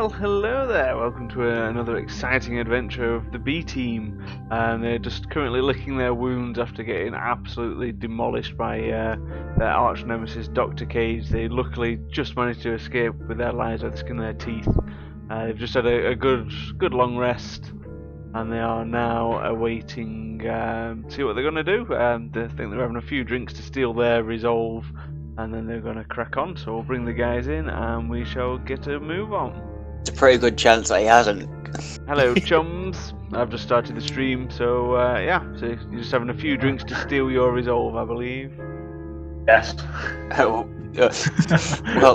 Well, hello there. Welcome to another exciting adventure of the B Team. They're just currently licking their wounds after getting absolutely demolished by their arch nemesis, Dr. Cage. They luckily just managed to escape with their lives by the skin of their teeth. They've just had a good long rest, and they are now awaiting to see what they're going to do. They think they're having a few drinks to steal their resolve, and then they're going to crack on. So we'll bring the guys in and we shall get a move on. It's a pretty good chance that he hasn't. Hello, chums. I've just started the stream, so yeah. So you're just having a few drinks to steal your resolve, I believe. Yes. Well,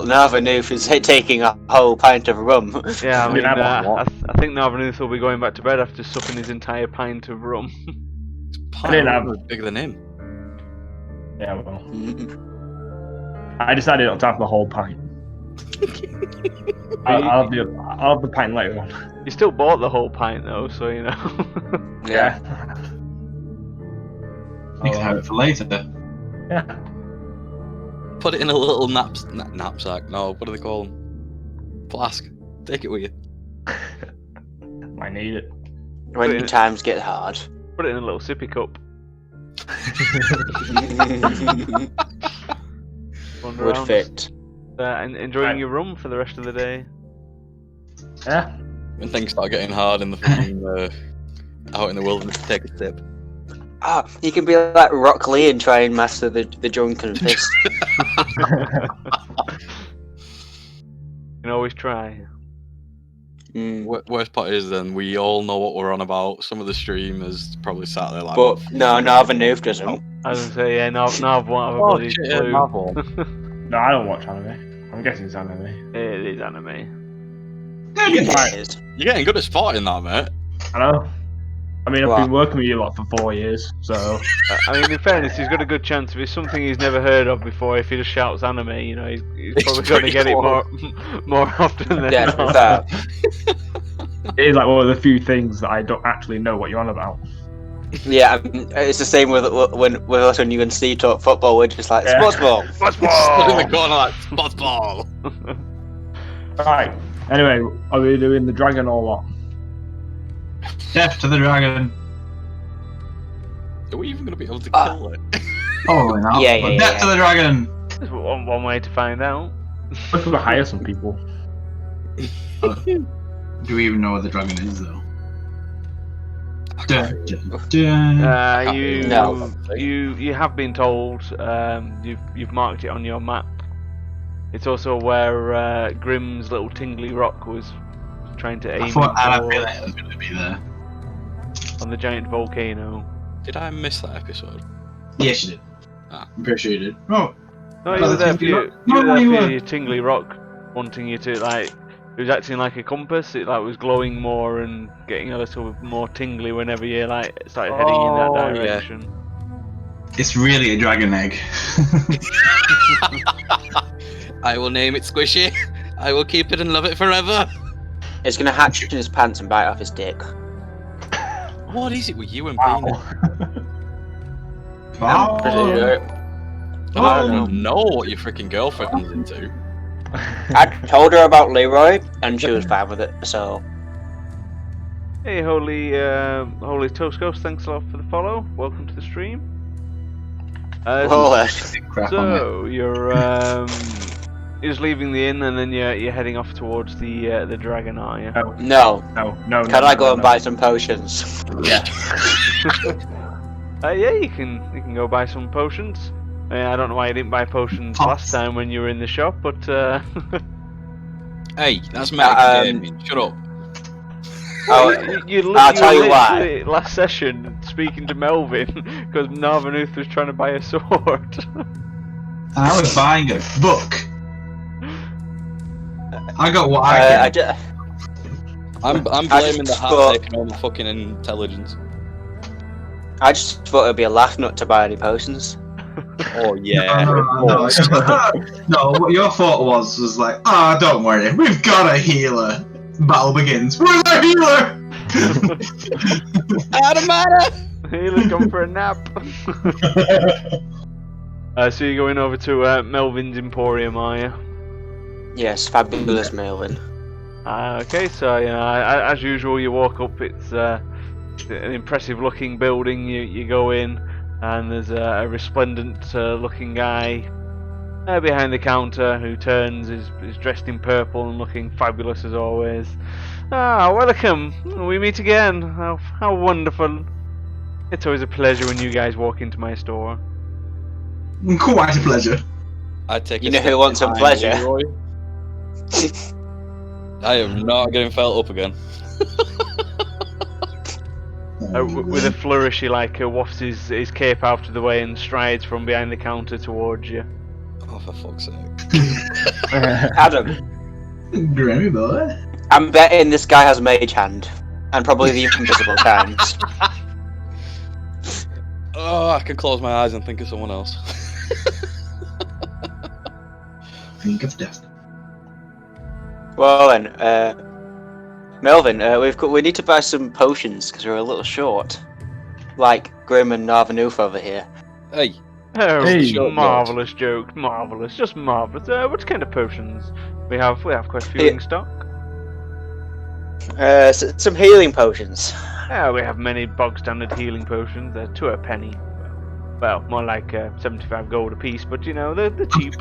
Narvanoof is taking a whole pint of rum. Yeah, I mean, I I think Narvanooth will be going back to bed after supping his entire pint of rum. I didn't have bigger than him. Yeah, well. I decided not to have the whole pint. I'll have the pint later on. You still bought the whole pint though, so you know. Yeah. You can have it for later. Yeah. Put it in a little knapsack. No, what do they call them? Flask. Take it with you. I need it. When times get hard. Put it in a little sippy cup. Wander Would around. fit. Enjoying your rum for the rest of the day. Yeah. When things start getting hard in the fucking, out in the wilderness, take a sip. Ah, you can be like Rock Lee and try and master the drunken fist. You can always try. Worst part is then we all know what we're on about. Some of the streamers probably sat there like. But no, Narvanoof doesn't. I was gonna say, yeah, Nav won't have a bloody clue. No, I don't watch anime. I'm guessing it's anime. It is anime. It is. You're getting good at spotting that, mate. I know. I mean, I've What? been working with you lot for 4 years, so... I mean, in fairness, he's got a good chance. If it's something he's never heard of before, if he just shouts anime, you know, he's probably going to pretty get it cool. more often than Yeah, not. that. It is like one of the few things that I don't actually know what you're on about. Yeah, it's the same with us when you and Steve talk football. We're just like, Yeah. sports ball. Stood in Football! the corner like, sports ball. Right. Anyway, are we doing the dragon or what? Death to the dragon. Are we even going to be able to kill it? Probably not. Yeah, but yeah, death yeah. to the dragon. There's one way to find out. Let's go hire some people. Do we even know what the dragon is, though? can't Dun, dun, dun. You No. you have been told. You've marked it on your map. It's also where Grimm's little tingly rock was trying to aim I thought for Annabelle was going to be there. on the giant volcano. Did I miss that episode? Yes, you did. Ah. I'm pretty sure you did. Oh, No, you Oh, were the there for tingly your, rock? you were No, there you for were. your tingly rock, wanting you to like. It was acting like a compass. It like was glowing more and getting a little more tingly whenever you like started heading in that Oh, yeah. direction. it's really a dragon egg. I will name it Squishy. I will keep it and love it forever. It's gonna hatch in his pants and bite off his dick. What is it with you and Wow. penis? Wow. Pretty sure. I don't even know what your freaking girlfriend's into. I told her about Leroy, and she was fine with it. So Hey, holy Toast Ghost, thanks a lot for the follow. Welcome to the stream. well, Crap on So you're just leaving the inn and then you're heading off towards the dragon, are you? no. No. Can I go and buy some potions? Yeah. Yeah, you can go buy some potions. I don't know why you didn't buy potions last time when you were in the shop, but Hey, that's metagaming. Um, Shut up. Oh, I'll tell you why. literally last session speaking to Melvin because Narvanooth was trying to buy a sword. And I was buying a book. I got what I can. I'm I blaming the just hat thought- taking all my fucking intelligence. I just thought it'd be a laugh not to buy any potions. Oh yeah. No, what your thought was like, ah, don't worry, we've got a healer. Battle begins. Where's our healer? Adamata! Healer's gone for a nap. So you're going over to Melvin's Emporium, are you? Yes, fabulous Melvin. Okay, so as usual, you walk up. It's an impressive-looking building. You go in, and there's a resplendent-looking guy behind the counter who turns. Is dressed in purple and looking fabulous as always. Ah, welcome. We meet again. How wonderful! It's always a pleasure when you guys walk into my store. Quite a pleasure. I take. You a know step who wants some behind pleasure? Leroy. I am not getting felt up again. With a flourish, he wafts his cape out of the way and strides from behind the counter towards you. Oh, for fuck's sake. Adam, Grammy boy. I'm betting this guy has mage hand. And probably the invisible kinds. Oh, I can close my eyes and think of someone else. Think of death. Well then, Melvin, we need to buy some potions because we're a little short. Like Grim and Narvanoof over here. Hey, Oh, Hey. marvelous joke, marvelous, just marvelous. What kind of potions? We have quite a few Yeah. in stock. Some healing potions. We have many bog standard healing potions. They're 2 a penny. Well, more like 75 gold a piece, but they're cheap.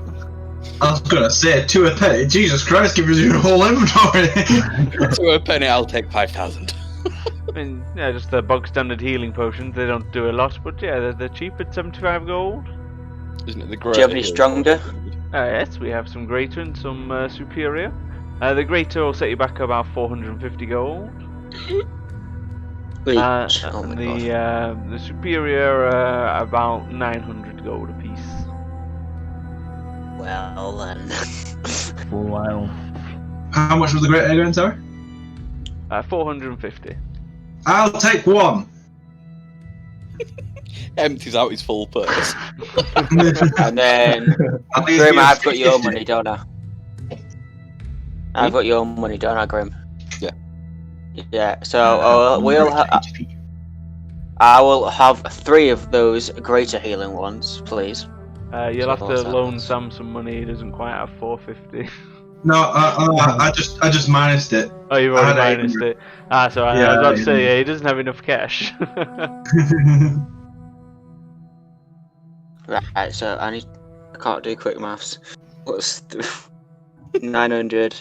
I was gonna say 2 a penny. Jesus Christ, give us your whole inventory. to a penny, I'll take 5,000. I mean, just the bog standard healing potions. They don't do a lot, but they're cheap at 75 gold. Isn't it the Do great? you have any stronger? Yes, we have some greater and some superior. The greater will set you back about 450 gold. Each. And Oh my god. the superior about 900 gold apiece. Well then. Wow. How much was the great again, sorry? 450. I'll take 1. Empties out his full purse. And then, At least Grim, give us I've got your 50. money, don't I? I've got your money, don't I, Grim? Yeah. Yeah, so I will have 3 of those greater healing ones, please. You'll So have to those loan apples. Sam some money. He doesn't quite have 450. No, I just minused it. Oh, you've I already had minused 800. it. So I Yeah, was about to yeah. say, he doesn't have enough cash. Right, so I can't do quick maths. What's 900?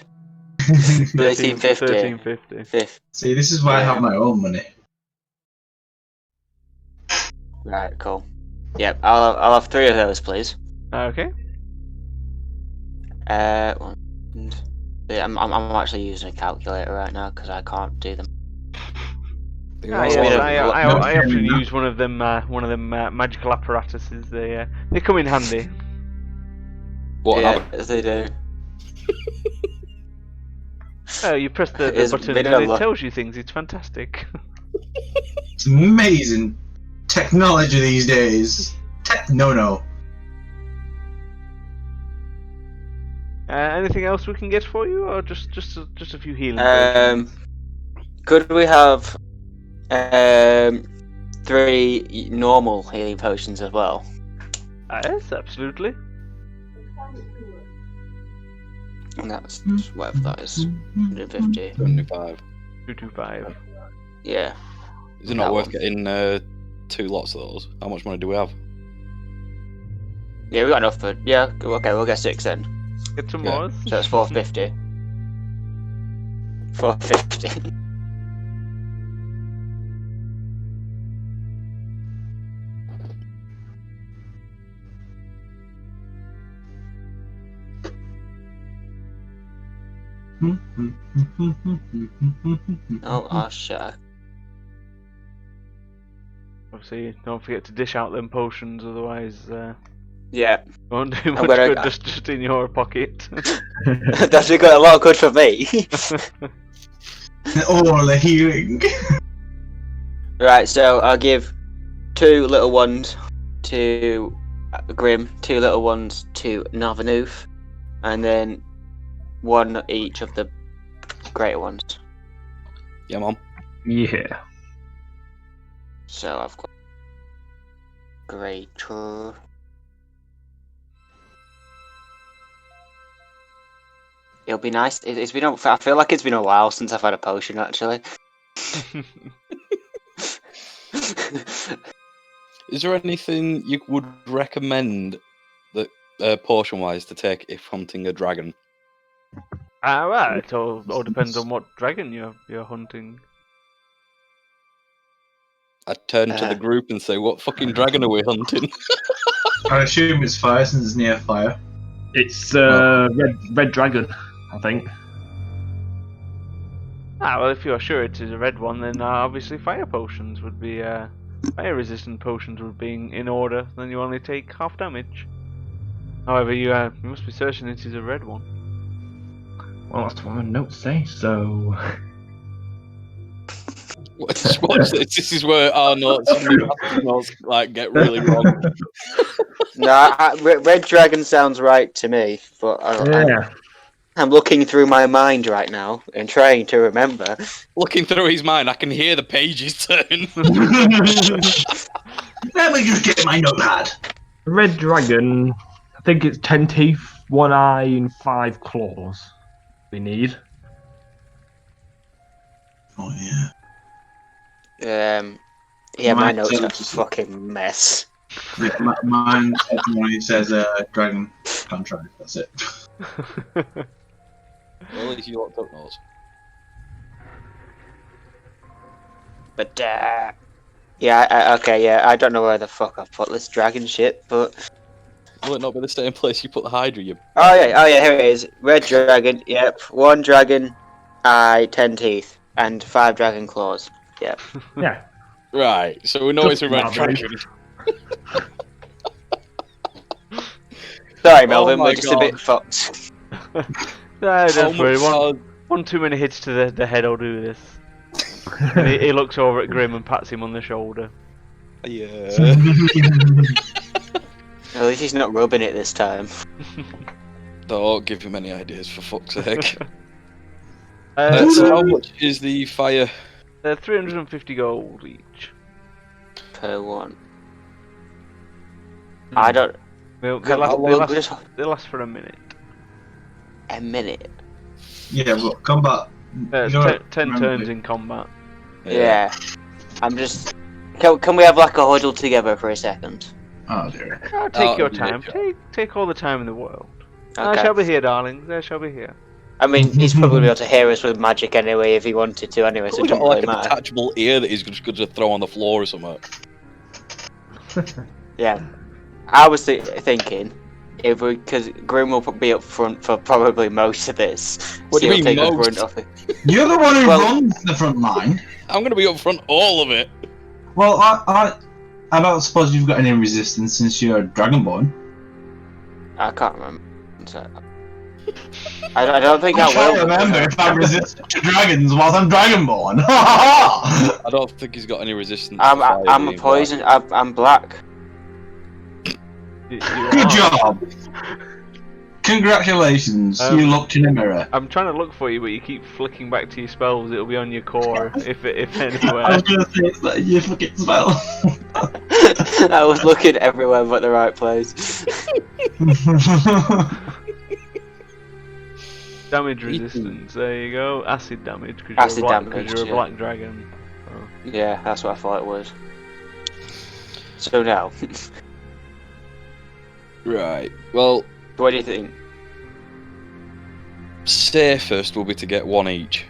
1350. 1350. 50. See, this is why I have my own money. Right, cool. Yep, I'll have 3 of those, please. Okay. I'm actually using a calculator right now because I can't do them. Yes, been a- I often use one of them magical apparatuses. They come in handy. What Yeah, happened? they do. Oh, you press the It's button been and a it lot. tells you things. It's fantastic. It's amazing technology these days. No. Anything else we can get for you, or just a few healing potions? Could we have 3 normal healing potions as well? Yes, absolutely. And that's whatever that is. 150. 75. 225. Yeah. Is it not That worth one. getting 2 lots of those? How much money do we have? Yeah, we got enough for. Yeah, okay, we'll get 6 then. Get some Yeah. more. So that's 450. 450. Oh shit. Obviously, don't forget to dish out them potions, otherwise Yeah. won't do much gonna- good just in your pocket. That's got a lot of good for me. All the healing. Right, so I'll give 2 little ones to Grim, 2 little ones to Narvanoof, and then 1 each of the greater ones. Yeah, Mom. Yeah. So I've got greater. It'll be nice. It's been. I feel like it's been a while since I've had a potion actually. Is there anything you would recommend that potion-wise to take if hunting a dragon? Well, it all depends on what dragon you're hunting. I'd turn to the group and say, what fucking dragon are we hunting? I assume it's fire since it's near fire. It's red dragon, I think. Well, if you're sure it is a red one, then obviously fire potions would be fire-resistant potions would be in order. Then you only take half damage. However, you must be certain it is a red one. Well, that's what my notes say. So. Watch this. This is where our notes like get really wrong. No, red dragon sounds right to me, but I'm looking through my mind right now and trying to remember. Looking through his mind, I can hear the pages turn. Let me just get my notepad. Red dragon, I think it's 10 teeth, 1 eye, and 5 claws. We need. Oh yeah. Yeah, my Mine notes are a says- fucking mess. Yeah, mine only says dragon contract. That's it. Well, at least you locked up notes. But I don't know where the fuck I've put this dragon shit, but Will it not be the same place you put the Hydra? You... oh yeah, here it is. Red dragon. Yep, 1 dragon eye, 10 teeth, and 5 dragon claws. Yep. Yeah. Right, so we know it's a red Just average. dragon. Sorry, Melvin, my we're just a God. bit fucked. No, How don't worry. much One too many hits to the head will do this. And he looks over at Grim and pats him on the shoulder. Yeah. At least he's not rubbing it this time. Don't give him any ideas, for fuck's sake. So So how much is the fire? they're 350 gold each. Per one. I don't. They How long last for a minute. a minute. Yeah, but combat. You know what? 10 Remember turns it. in combat. Yeah. I'm just. Can we have like a huddle together for a second? Oh dear. Take your yeah, time. sure. Take all the time in the world. I Okay. shall be here, darlings. I shall be here. I mean, he's probably able to hear us with magic anyway if he wanted to anyway, so it We got doesn't like really a matter. detachable ear that he's just going to throw on the floor or something. Yeah. I was thinking, if we, because Grim will be up front for probably most of this. What do you he'll mean take the most? brunt of it. You're the one who Well- runs the front line. I'm going to be up front all of it. Well, I don't suppose you've got any resistance since you're Dragonborn. I can't remember. So, I don't think I I can't will. remember if I'm resistant to dragons whilst I'm Dragonborn. Ha I don't think he's got any resistance. to I'm fire a being poison. I'm black. You Good are. job. Congratulations. You looked in a mirror. I'm trying to look for you, but you keep flicking back to your spells. It'll be on your core, if I anywhere. was gonna say it's like you fucking spell. I was looking everywhere but the right place. Damage resistance. There you go. Acid damage because Acid you're, damage, you're a yeah. black dragon. Yeah, that's what I thought it was. So now, Right. Well, what do you think? safest will be to get 1 each.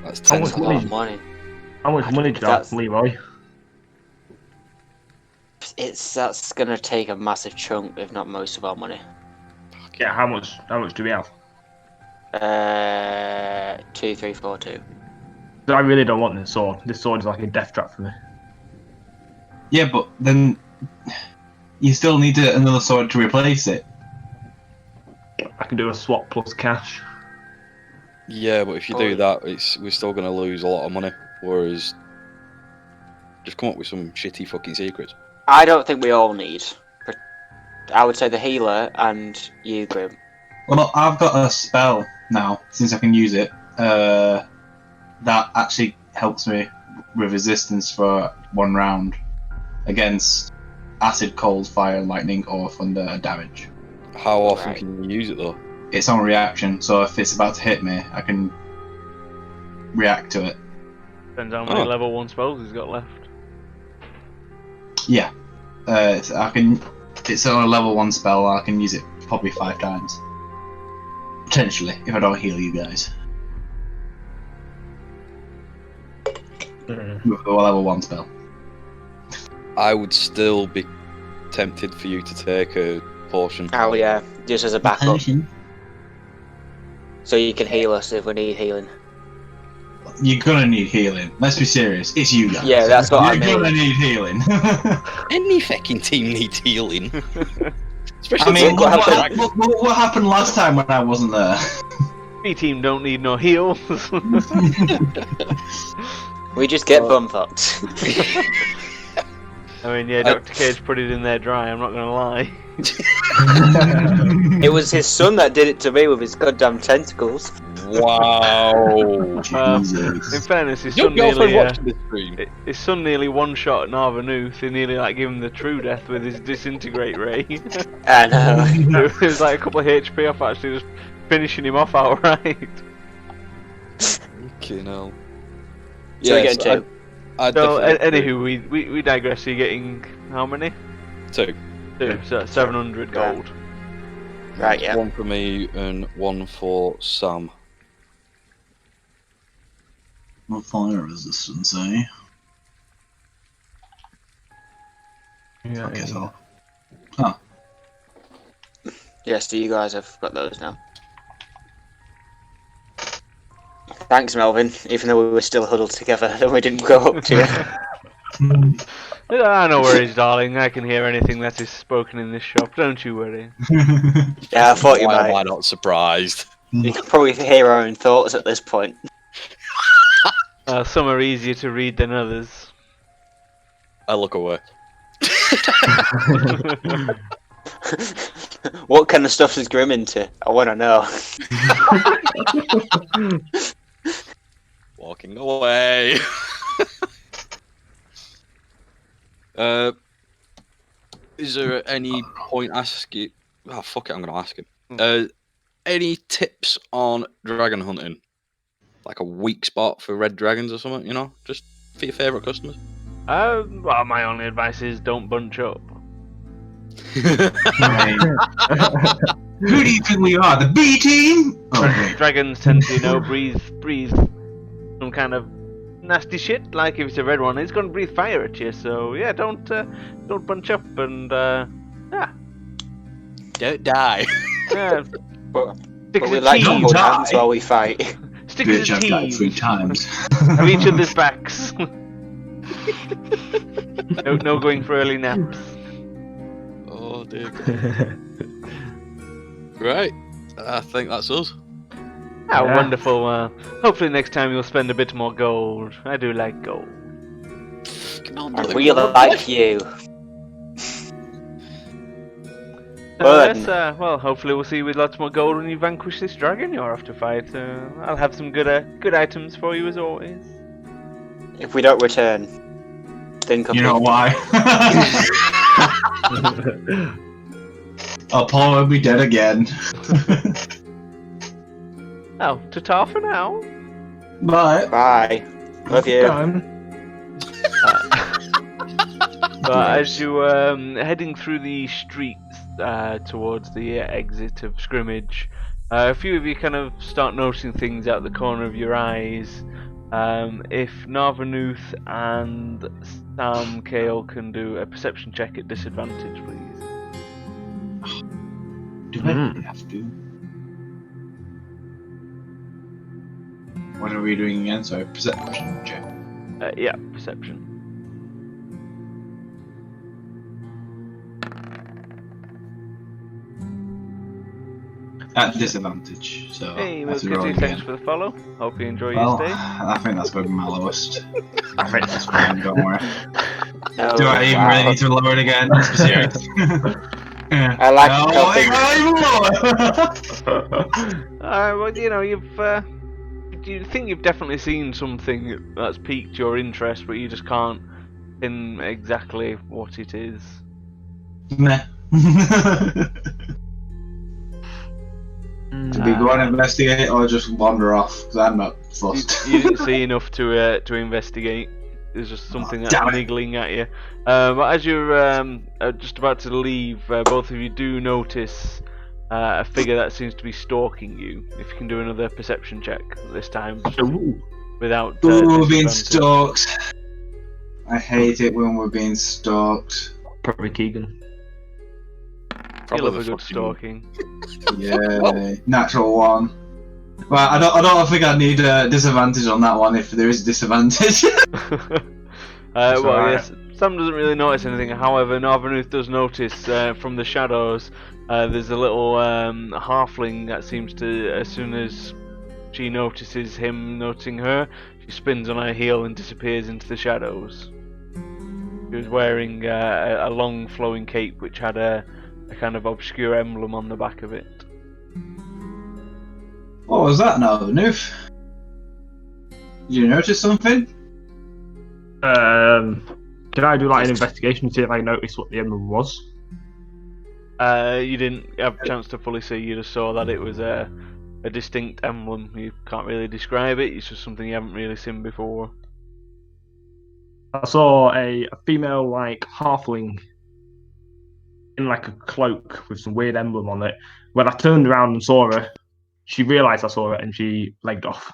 That's How 10 much That's a lot of money? money. How much money do you That's- have, Leroy? That's gonna take a massive chunk, if not most of our money. Yeah, how much do we have? 2, 3, 4, 2. I really don't want this sword. This sword is like a death trap for me. Yeah, but then you still need another sword to replace it. I can do a swap plus cash. Yeah, but if you do that, we're still going to lose a lot of money. Whereas, just come up with some shitty fucking secrets. I don't think we all need. I would say the healer and you, Grim. Well, no, I've got a spell now, since I can use it, that actually helps me with resistance for 1 round against acid, cold, fire, lightning, or thunder damage. How often Right. can you use it though? it's on reaction, so if it's about to hit me, I can react to it. Depends how many Oh. level 1 spells he's got left. Yeah. It's on a level 1 spell, I can use it probably 5 times. Potentially, if I don't heal you guys. With a level 1 spell. I would still be tempted for you to take a potion. Oh yeah, just as a backup, so you can heal us if we need healing. You're gonna need healing. Let's be serious. It's you guys. Yeah, that's what I You're mean. gonna need healing. Any fucking team needs healing. Especially I mean, Look what happened. what happened last time when I wasn't there? B team don't need no heals. We just get bum fucked. I mean, yeah, Dr. Cage put it in there dry, I'm not gonna lie. It was his son that did it to me with his goddamn tentacles. wow. Jesus. In fairness, his Your son girlfriend nearly, watching this stream. his son nearly one-shot Narvanuth. He nearly like gave him the true death with his disintegrate ray. I know. It was like a couple of HP off actually, just finishing him off outright. Fucking hell. So we're Yes, getting two. I'd So, definitely anywho, we digress. You're getting how many? two. Two. So that's 700 gold. Right, yeah. One for me and one for Sam. What fire resistance, eh? Yeah, Okay, so. Yes, so you guys have got those now. Thanks, Melvin. Even though we were still huddled together, then we didn't go up to you. Ah, no worries, darling. I can hear anything that is spoken in this shop. Don't you worry. Yeah, I thought you Why am might. I not surprised? You can probably hear our own thoughts at this point. Some are easier to read than others. I look away. What kind of stuff is Grim into? I want to know. Walking away. Is there any point asking? Oh fuck it, I'm gonna ask him. Any tips on dragon hunting? Like a weak spot for red dragons or something, you know? Just for your favourite customers? Well, my only advice is don't bunch up. Right. Who do you think we are? The B team? Oh, wait. Dragons tend to, breathe some kind of nasty shit. Like if it's a red one, it's gonna breathe fire at you. So yeah, don't bunch up and Don't die. yeah. But Stick as we a like to team. hold die. hands while we fight. Stick as Bitch, a I've died 3 team. times. Have each other's backs. No going for early naps. Oh dear. Right. I think that's us. Oh, Yeah. wonderful. Hopefully next time you'll spend a bit more gold. I do like gold. I really like you. Yes, Good. well, hopefully we'll see you with lots more gold when you vanquish this dragon you're off to fight. I'll have some good items for you as always. If we don't return, think of You me. know why? Apollo will be dead again. Oh, ta-ta for now. But Bye. Love you. Done. But as you heading through the streets towards the exit of Scrimmage, a few of you kind of start noticing things out the corner of your eyes. If Narvanuth and Sam Kale can do a perception check at disadvantage, please. do I really have to? What are we doing again? Sorry, perception check. Yeah, perception. At disadvantage, so Hey, that's a roll Milky, thanks again. for the follow. Hope you enjoy Well, your stay. I think that's going to be my lowest. I think that's fine, don't worry. Oh, Do I even wow. really need to lower it again? Let's be serious. I like helping. Well, you know, you think you've definitely seen something that's piqued your interest, but you just can't pin exactly what it is. Meh. Do we go and investigate or just wander off? Because I'm not fussed. You didn't see enough to investigate. There's just something that's damn it. niggling at you. But as you're just about to leave, both of you do notice a figure that seems to be stalking you. If you can do another perception check this time, without. Ooh, we're being disadvantage. stalked. I hate it when we're being stalked. Probably Keegan. You love the a good fucking- stalking. Yeah, natural one. Well, I don't think I need a disadvantage on that one if there is a disadvantage. Well, alright. yes, Sam doesn't really notice anything. However, Narvanuth does notice from the shadows. There's a little halfling that seems to, as soon as she notices him noticing her, she spins on her heel and disappears into the shadows. She was wearing a long flowing cape which had a kind of obscure emblem on the back of it. What was that now, Noof? Did you notice something? Can I do like an investigation to see if I notice what the emblem was? You didn't have a chance to fully see, you just saw that it was a distinct emblem. You can't really describe it, it's just something you haven't really seen before. I saw a female like halfling in like a cloak with some weird emblem on it. When I turned around and saw her, she realised I saw it and she legged off.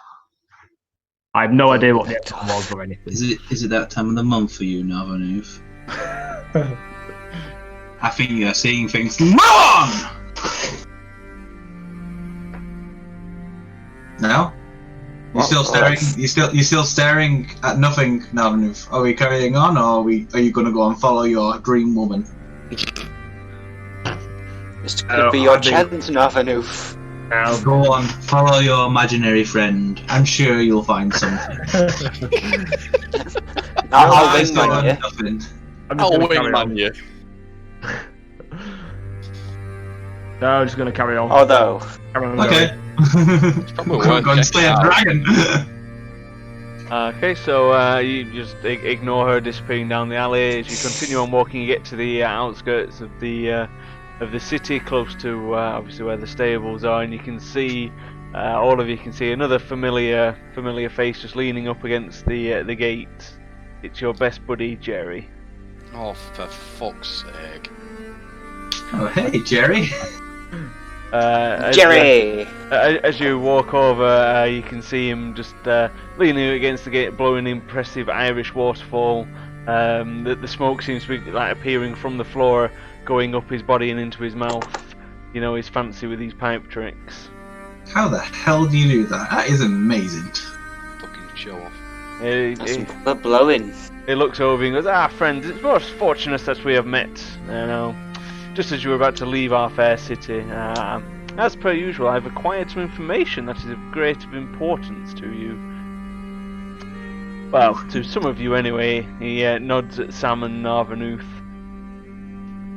I have no idea what the emblem was or anything. Is it that time of the month for you, Narvanoof? I think you're seeing things wrong! No? You're still staring. You're still staring at nothing, Narvanoof. Are we carrying on, or are you going to go and follow your dream woman? This could be your chance, Narvanoof. Go on, follow your imaginary friend. I'm sure you'll find something. I'll wingman you. Nothing. I'll wingman you. No, I'm just going to carry on. Although, Carry on Okay. probably Go worth and slay a checking dragon. Okay, so you just ignore her disappearing down the alley. As you continue on walking, you get to the outskirts of the city, close to obviously where the stables are, and you can see all of you can see another familiar face just leaning up against the gate. It's your best buddy, Jerry. Oh, for fuck's sake. Oh, hey, Jerry. Jerry! As you walk over, you can see him just leaning against the gate, blowing an impressive Irish waterfall. The smoke seems to be like appearing from the floor, going up his body and into his mouth. You know, he's fancy with these pipe tricks. How the hell do you do that? That is amazing. Fucking show off. That's some blood blowing. He looks over and goes, friends, it's most fortunate that we have met. You know, just as you were about to leave our fair city. As per usual, I've acquired some information that is of great importance to you. Well, to some of you anyway. He nods at Sam and Narvanooth.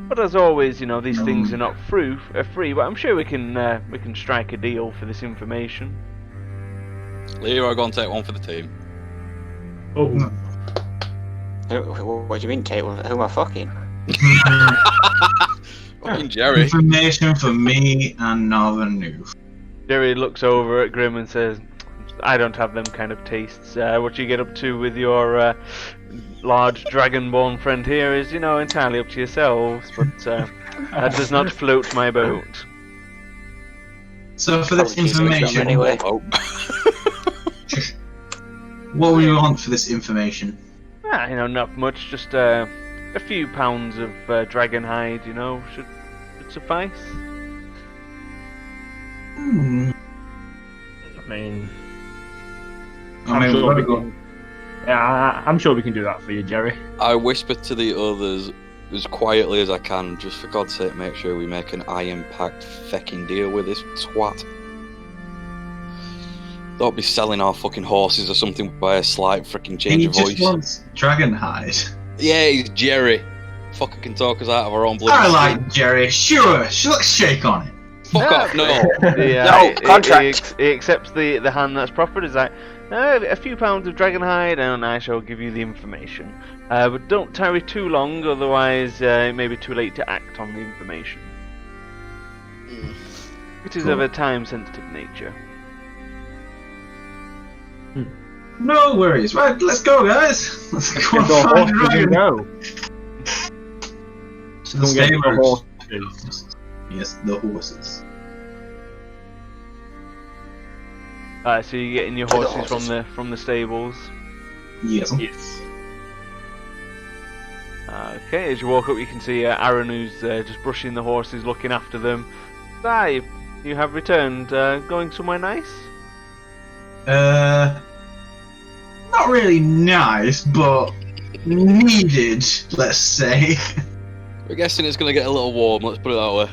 But as always, you know, these things are not free, but I'm sure we can strike a deal for this information. Leroy, go and take one for the team. Oh, What do you mean, Tate? Who am I fucking? Fucking Jerry. Information for me and Narvanoof. Jerry looks over at Grim and says, I don't have them kind of tastes. What you get up to with your large dragonborn friend here is, you know, entirely up to yourselves, but that does not float my boat. So for this Probably keep it information, anyway. Oh. what would you want for this information? You know, not much, just a few pounds of dragon hide, you know, should suffice. Hmm. I mean, I mean, sure where we we go? can- yeah, I'm sure we can do that for you, Jerry. I whisper to the others as quietly as I can, just for God's sake, make sure we make an iron-packed fecking deal with this twat. Don't be selling our fucking horses or something by a slight freaking change He of just voice. wants dragon hide. Yeah, he's Jerry. Fucker can talk us out of our own bloody I shit. like Jerry. Sure, let's shake on it. Fuck off, no. Yeah, No, contract. He accepts the hand that's proffered. He's like, a few pounds of dragon hide, and I shall give you the information. But don't tarry too long, otherwise it may be too late to act on the information. It is of a time-sensitive nature. No worries. Right, let's go, guys. Let's go and Get the find horses and Dragon. go. To the Come get the stables. horses. Yes, the horses. So you're getting your To the horses from the stables. Yes. Yes. Okay, as you walk up, you can see Aaron, who's just brushing the horses, looking after them. You have returned. Going somewhere nice? Not really nice, but needed, let's say. We're guessing it's gonna get a little warm. Let's put it that way.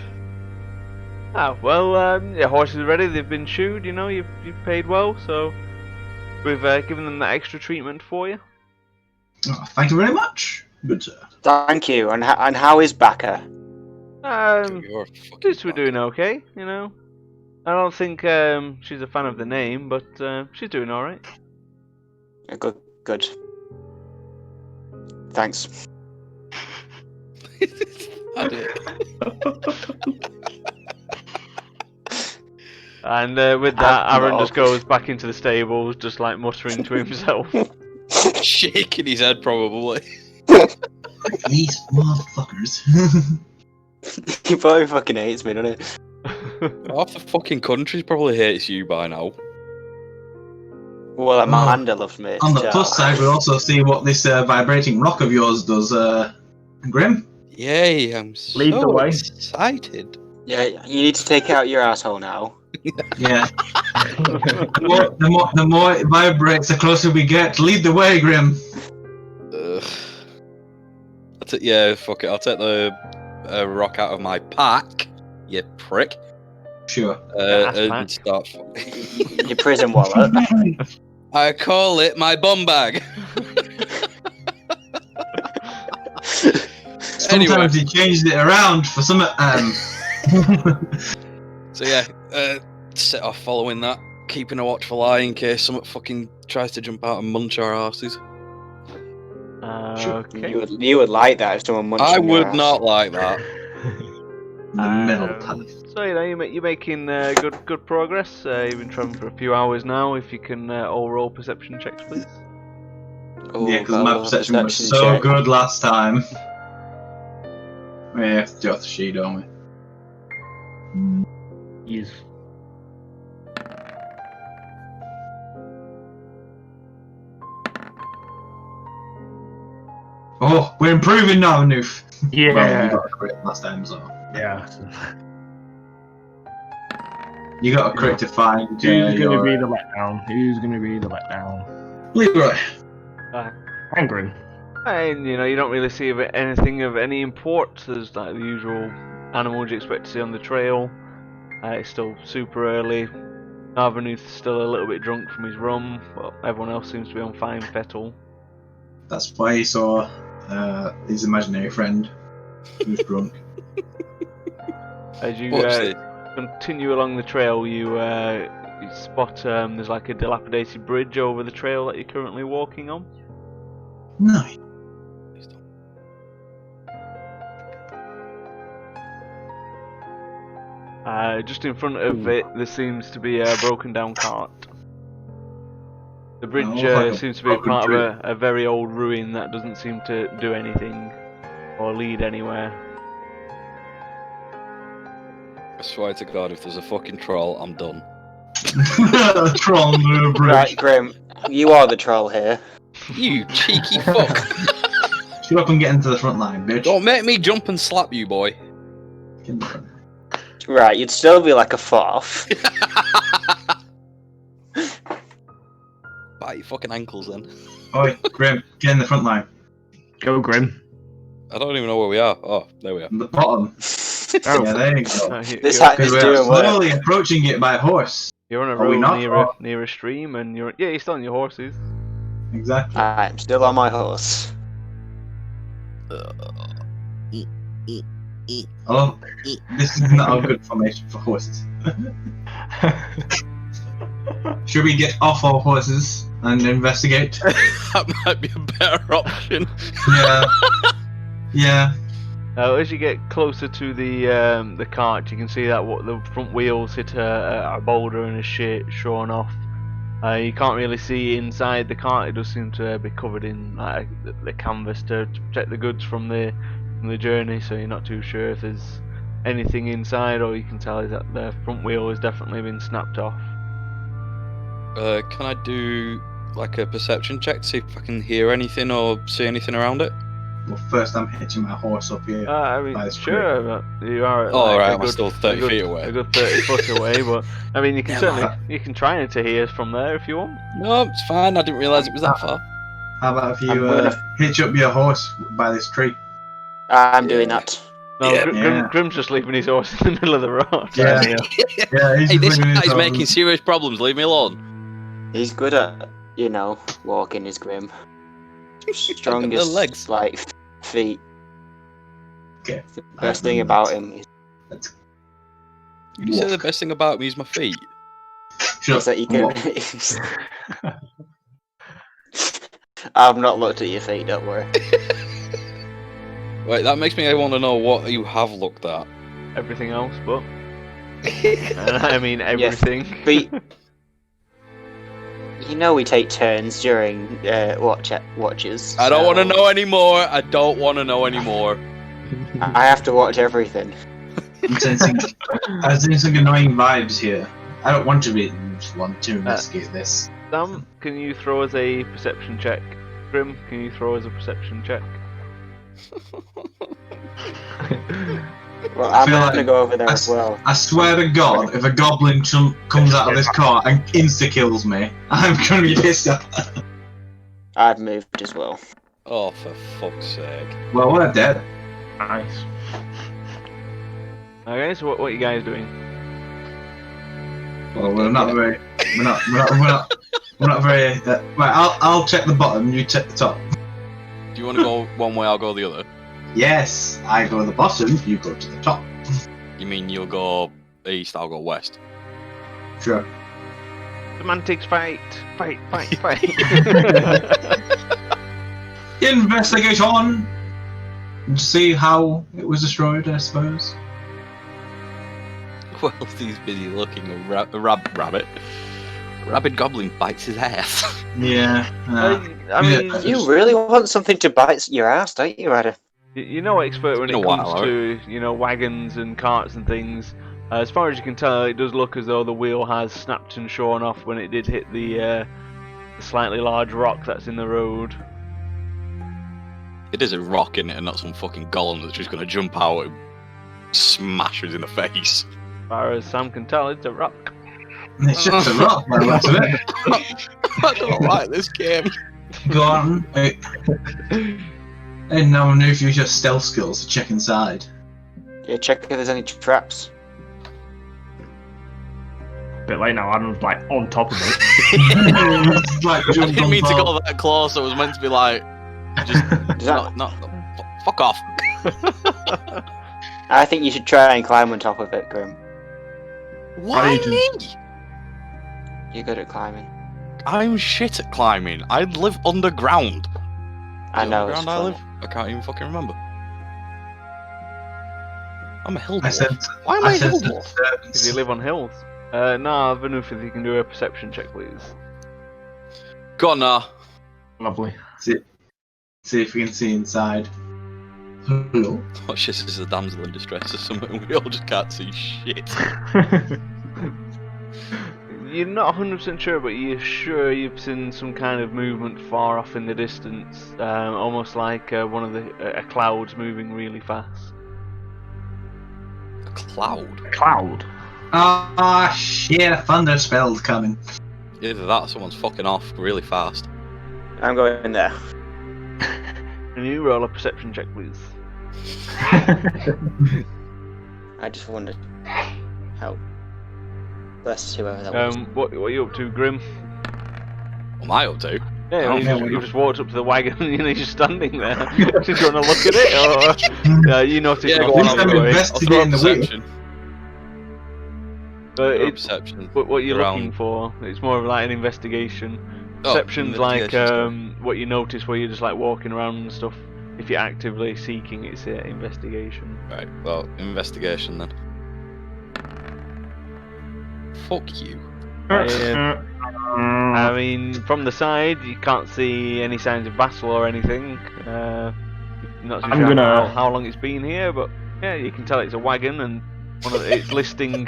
Your horses are ready. They've been shoed. You know, you've paid well, so we've given them that extra treatment for you. Oh, thank you very much. Good sir. Thank you. And how is Baka? You're a fucking Just we're doing okay. You know, I don't think she's a fan of the name, but she's doing all right. Good. Thanks. I did. And with that, Aaron just goes back into the stables, just like muttering to himself. Shaking his head, probably. These motherfuckers. He probably fucking hates me, doesn't he? Half the fucking country probably hates you by now. Well, Amanda loves me. On the so- plus side, we also see what this vibrating rock of yours does, Grim. Yay, I'm Lead the so way. excited. Yeah, you need to take out your asshole now. Yeah. the more it vibrates, the closer we get. Lead the way, Grim. Ugh. Yeah, fuck it. I'll take the rock out of my pack, you prick. Sure. Ass And pack. start. Your prison wallet. I call it my bum bag. Sometimes he changed it around for some. So yeah, set off following that, keeping a watchful eye in case someone fucking tries to jump out and munch our asses. Okay. You would like that if someone munched I on your would ass. not like that. The metal palace. So you know you're making good progress. You've been traveling for a few hours now. If you can all roll perception checks, please. Oh, Yeah, because got a my little perception was perception so check. good last time. We have to do off the sheet, don't we? Yes. Oh, we're improving now, Noof. Yeah. Well, you got a crit last time, so. Yeah. You got a crit to find Who's going to your... be the letdown? Who's going to be the letdown? Leroy. Angry. And you know you don't really see anything of any import. There's like the usual animals you expect to see on the trail. It's still super early. Narvanuth's still a little bit drunk from his rum, but everyone else seems to be on fine fettle. That's why he saw his imaginary friend who's drunk. As you What's it? continue along the trail, you spot there's like a dilapidated bridge over the trail that you're currently walking on. Nice. Just in front of it, there seems to be a broken down cart. The bridge like a seems to be broken part tree. of a very old ruin that doesn't seem to do anything or lead anywhere. I swear to God, if there's a fucking troll, I'm done. Troll under a bridge. Right, Grim, you are the troll here. You cheeky fuck! Shut up and get into the front line, bitch. Don't make me jump and slap you, boy. Get in the front. Right, you'd still be like a foot off. Bite your fucking ankles then. Oi, Grim, get in the front line. Go, Grim. I don't even know where we are. Oh, there we are. The bottom. Oh. Yeah, there you go. This You're, hat is Because we're doing work. slowly approaching it by horse. you're on a Are we road not? near a stream, and you're still on your horses. Exactly. I'm still on my horse. Oh, this is not a good formation for horses. Should we get off our horses and investigate? That might be a better option. Yeah. Yeah. As you get closer to the cart, you can see that what the front wheels hit a boulder and is shorn off. You can't really see inside the cart. It does seem to be covered in like the canvas to protect the goods from the journey. So you're not too sure if there's anything inside. All you can tell is that the front wheel has definitely been snapped off. Can I do like a perception check to see if I can hear anything or see anything around it? Well, first I'm hitching my horse up here. I mean, by this sure, but you are. Oh, like, right, a I'm good- still 30 feet away. A good 30 foot away, but I mean, you can Yeah, certainly you can try to hear from there if you want. No, it's fine. I didn't realise it was that far. How about if I'm you gonna- hitch up your horse by this tree? I'm doing that. No, Yeah. Grim's just leaving his horse in the middle of the road. Yeah. Yeah, he's Hey, this living his guy's own- making serious problems. Leave me alone. He's good at, walking his Grim. Strongest, legs. like, feet. Okay. The best thing about him is You say the best thing about me is my feet. Shut that you up. can. I've not looked at your feet, don't worry. Wait, that makes me want to know what you have looked at. Everything else, but I mean everything. Feet. You know we take turns during watches. I don't so want to know anymore. I don't want to know anymore. I have to watch everything. I'm sensing annoying vibes here. I don't want to be just want to investigate this. Sam, can you throw us a perception check? Grim, can you throw us a perception check? Well, I I'm feel gonna like go over there I as well. I swear to God, if a goblin comes out of this car and insta kills me, I'm gonna be pissed off. I've moved as well. Oh, for fuck's sake. Well, we're dead. Nice. Okay, so what are you guys doing? Well, we're not very. We're not very. Right, I'll check the bottom. You check the top. Do you want to go one way, I'll go the other? Yes, I go to the bottom. You go to the top. You mean you'll go east, I'll go west? Sure. Semantics fight! Fight! Investigation. See how it was destroyed, I suppose. Well, he's busy looking a rabbit. Rabid goblin bites his ass. Yeah. I mean, Yeah. You really want something to bite your ass, don't you, Adam? you know, expert when It's it been a comes while, to wagons and carts and things. As far as you can tell, it does look as though the wheel has snapped and shorn off when it did hit the slightly large rock that's in the road. It is a rock in it and not some fucking golem that's just going to jump out and smash us in the face. As far as Sam can tell, it's a rock. It's just a rock by the looks of it. I don't like this game. Go on. And now I know if you use your stealth skills to check inside. Yeah, check if there's any traps. Bit late now. Adam's like on top of it. It's like I jump didn't on mean to top. go that close. I was meant to be like, just Does that- fuck off. I think you should try and climb on top of it, Grim. Why just- me? You're good at climbing. I'm shit at climbing. I live underground. I The know, it's underground I funny. live? I can't even fucking remember. I'm a hill I dwarf. said. Why am I I a said. hill dwarf? Because you live on hills. No, Vanoof, if you can do a perception check, please. Go on now. Lovely. See if we can see inside. Hello. Oh shit, this is a damsel in distress or something. We all just can't see shit. You're not 100% sure, but you're sure you've seen some kind of movement far off in the distance, almost like one of a cloud's moving really fast. A cloud. Cloud. Ah, shit! A thunder spell's coming. Either that or someone's fucking off really fast. I'm going in there. Can you roll a perception check, please? I just wondered how. Bless whoever that was. What are you up to, Grim? What am I up to? Yeah, Oh, you just walked up to the wagon and you're just standing there. Did you want to look at it, or you noticed Yeah, nothing go on, least on I'm the way? invested. I'll throw a Investigating the wheel. perception. But Throw a it's perception. what you're around. looking for. It's more of like an investigation. Oh, Perception's like investigation stuff. what you notice where you're just like walking around and stuff. if you're actively seeking, it's investigation. Right, well, investigation then. Fuck you. I mean, from the side, you can't see any signs of battle or anything. Not too I'm sure gonna- how long it's been here, but yeah, you can tell it's a wagon, and it's listing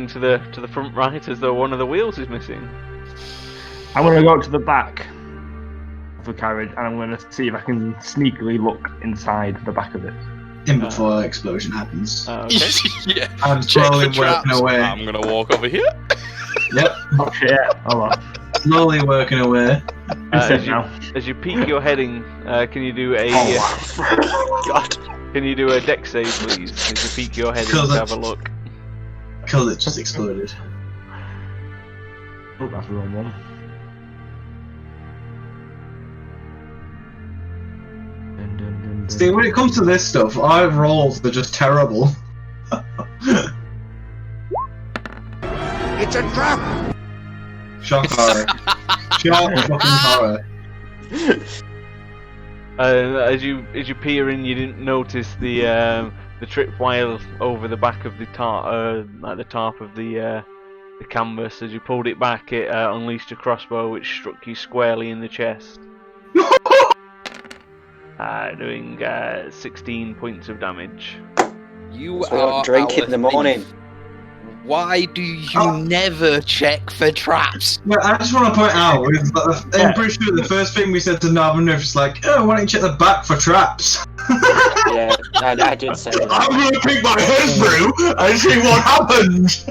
to the front right as though one of the wheels is missing. I'm gonna go to the back of the carriage and I'm gonna see if I can sneakily look inside the back of it. In before explosion happens. Okay. Yeah. I'm Check slowly the traps. working away. I'm gonna walk over here. Yep, Oh shit! Hold on. slowly working away. It's now. As you peek your heading, can you do a God. can you do a deck save, please? As you peek your heading Kill to that. have a look. Because it just exploded. Oh, that's the wrong one. Dun, dun, dun, dun. See, when it comes to this stuff, our rolls are just terrible. It's a trap! Shock horror. Shock fucking horror. As you peer in, you didn't notice the tripwire over the back of the tarp of the canvas. As you pulled it back, it unleashed a crossbow which struck you squarely in the chest, doing 16 points of damage. You So are drink in our the morning. thief. Why do you Oh. never check for traps? Well, I just want to point out, I'm pretty sure the first thing we said to Narvin Riff is like, oh, why don't you check the back for traps? Yeah, I did say that. I'm gonna peek my head through and see what happens!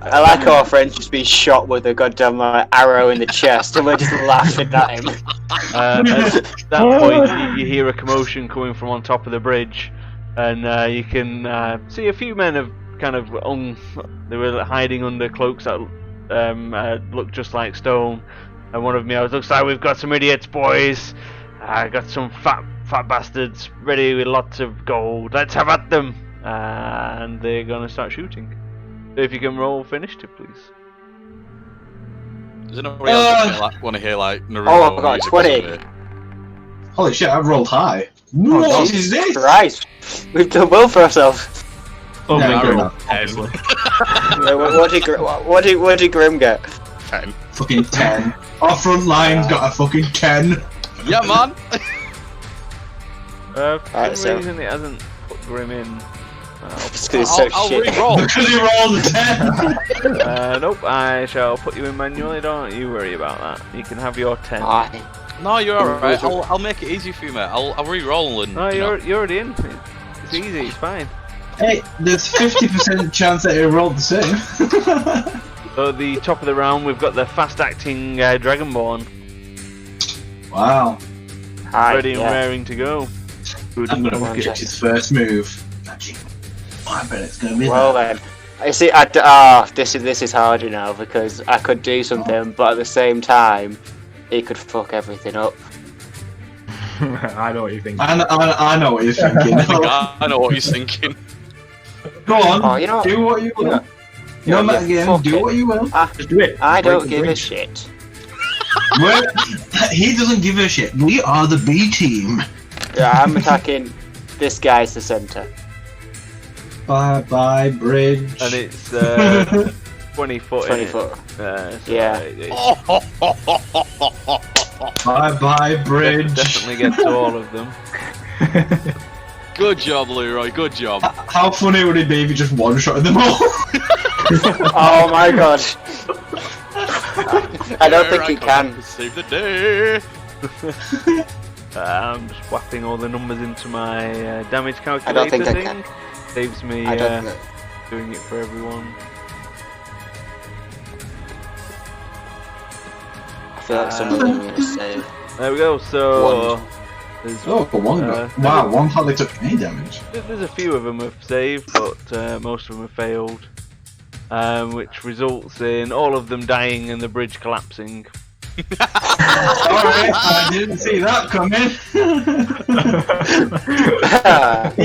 I like how our friend's just been shot with a goddamn arrow in the chest, and we're just laughing at him. At that point, you hear a commotion coming from on top of the bridge, and you can see a few men have kind of they were hiding under cloaks that look just like stone. And one of them yells, "Looks like we've got some idiots, boys. I got some fat bastards ready with lots of gold. Let's have at them!" And they're gonna start shooting. So if you can roll for initiative, please. Does anybody else want to hear like Naruto? Oh, I got music 20. or something? Holy shit, I've rolled high. What is this? Christ, we've done well for ourselves. Oh, Yeah, my I God, rolled obviously. What did Grim get? 10. Fucking 10. Our front line's got a fucking 10. Yeah, man. For Alright, some so- reason it hasn't put Grim in. It's 'cause it's so I'll shit. re-roll. Because he rolled a 10! Nope, I shall put you in manually, don't you worry about that. You can have your 10. Aye. No, you're alright. I'll make it easy for you, mate. I'll re-roll and. No, you know. you're already in. It's easy, it's fine. Hey, there's 50% chance that he rolled the same. So at the top of the round, we've got the fast-acting Dragonborn, Wow. Aye, ready and yeah. raring to go. I'm gonna look at his first move. I bet it's gonna be Well that. then, I see. This is harder now because I could do something, but at the same time, it could fuck everything up. I know what you think. I know what you're thinking. I know what he's thinking. Go on, Oh, you know, do what you will. Yeah. You know, Yeah, Matt, again, fuck do it. what you will. Just do it. I Break don't the give a bridge. shit. He doesn't give a shit. We are the B team. Yeah, I'm attacking this guy's the center. Bye bye, bridge. And it's 20 foot 20 in it. foot. So Yeah. Bye bye, bridge. Definitely get to all of them. Good job, Leroy. Good job. How funny would it be if you just one-shotted them all? Oh my god. I don't think Here he I come can. to save the day. I'm just whapping all the numbers into my damage calculator I don't think I thing. can. Saves me I don't know. doing it for everyone. I feel like some of them are gonna say. There we go. So there's, Oh, for one wow, one hardly took any damage. there's a few of them have saved, but most of them have failed, which results in all of them dying and the bridge collapsing. Alright, I didn't see that coming.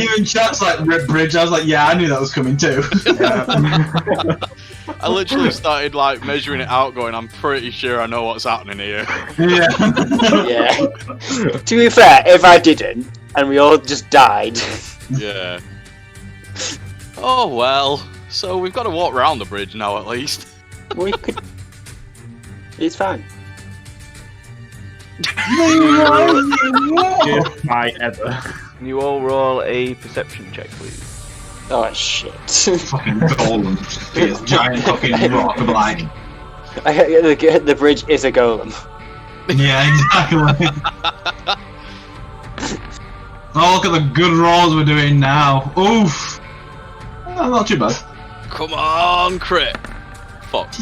Even chat's like Red Bridge, I was like, yeah, I knew that was coming too. I literally started like measuring it out, going, I'm pretty sure I know what's happening here. Yeah. Yeah. To be fair, if I didn't, and we all just died. Yeah. Oh well. So we've got to walk around the bridge now, at least. We could. It's fine. If I ever. Can you all roll a perception check, please? Oh shit. Fucking golem. This giant fucking rock. I'm like, The bridge is a golem. yeah, exactly. Oh, look at the good rolls we're doing now. Oof. Oh, not too bad. Come on, crit. Fuck.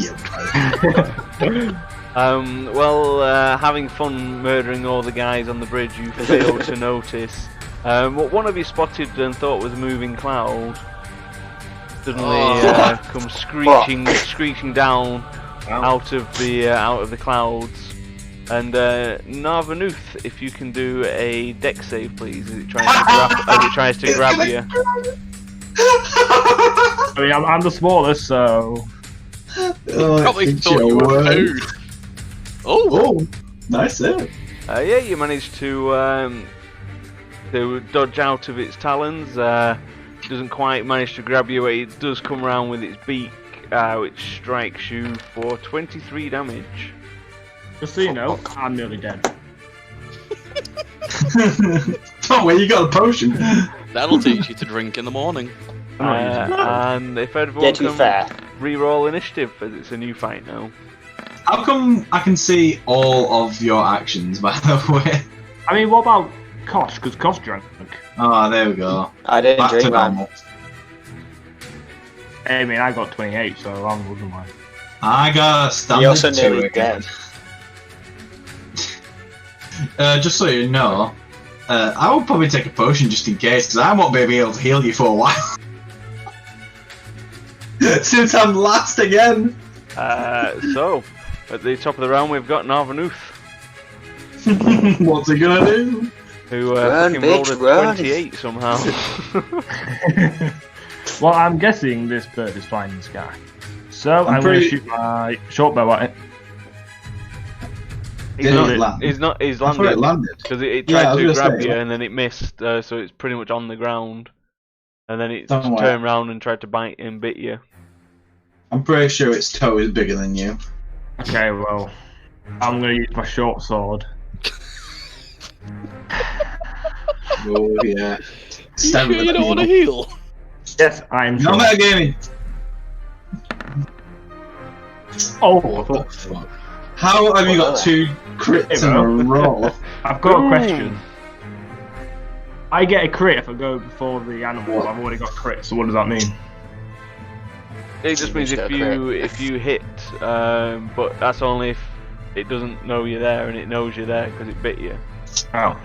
Having fun murdering all the guys on the bridge, you failed to notice what one of you spotted and thought was a moving cloud suddenly comes screeching down out of the clouds. And Narvanuth, if you can do a dex save, please, as it tries to grab you. I mean, I'm the smallest, so. Probably thought you were food. Oh. Nice save. Yeah, you managed to dodge out of its talons. Doesn't quite manage to grab you. It does come around with its beak, which strikes you for 23 damage. Just so you know, I'm nearly dead. Tom, where you got a potion? That'll teach you to drink in the morning. And if everyone Yeah, to be fair. re-roll initiative, as it's a new fight now. How come I can see all of your actions, by the way? I mean, what about Kosh? Because Kosh drank. Oh, there we go. I didn't Back to drink, man. normal. I mean, I got 28, so I'm losing mine. I got a He also standard 2 nearly again. dead. Just so you know, I will probably take a potion just in case, because I won't be able to heal you for a while. Since I'm last again. So, at the top of the round, we've got Narvanuth, What's he gonna do? who Run, fucking rolled a bitch, run. 28 somehow. Well, I'm guessing this bird is flying in the sky. So I'm going to shoot my short bow at it. Did it land? He's I thought it landed landed. because it Yeah, I tried was to gonna grab say, you like- and then it missed, so it's pretty much on the ground. And then it Don't worry. turned around and tried to bite and bit you. I'm pretty sure its toe is bigger than you. Okay, well, I'm going to use my short sword. Oh yeah. You Stab sure with you that don't want to needle. heal? Yes, I'm No sure. metagaming. Oh, What the fuck? How have you got 2 crits in a row? I've got Ooh. a question. I get a crit if I go before the animal. I've already got crit, so what does that mean? It just means Just if you hit, but that's only if it doesn't know you're there and it knows you're there because it bit you. Oh.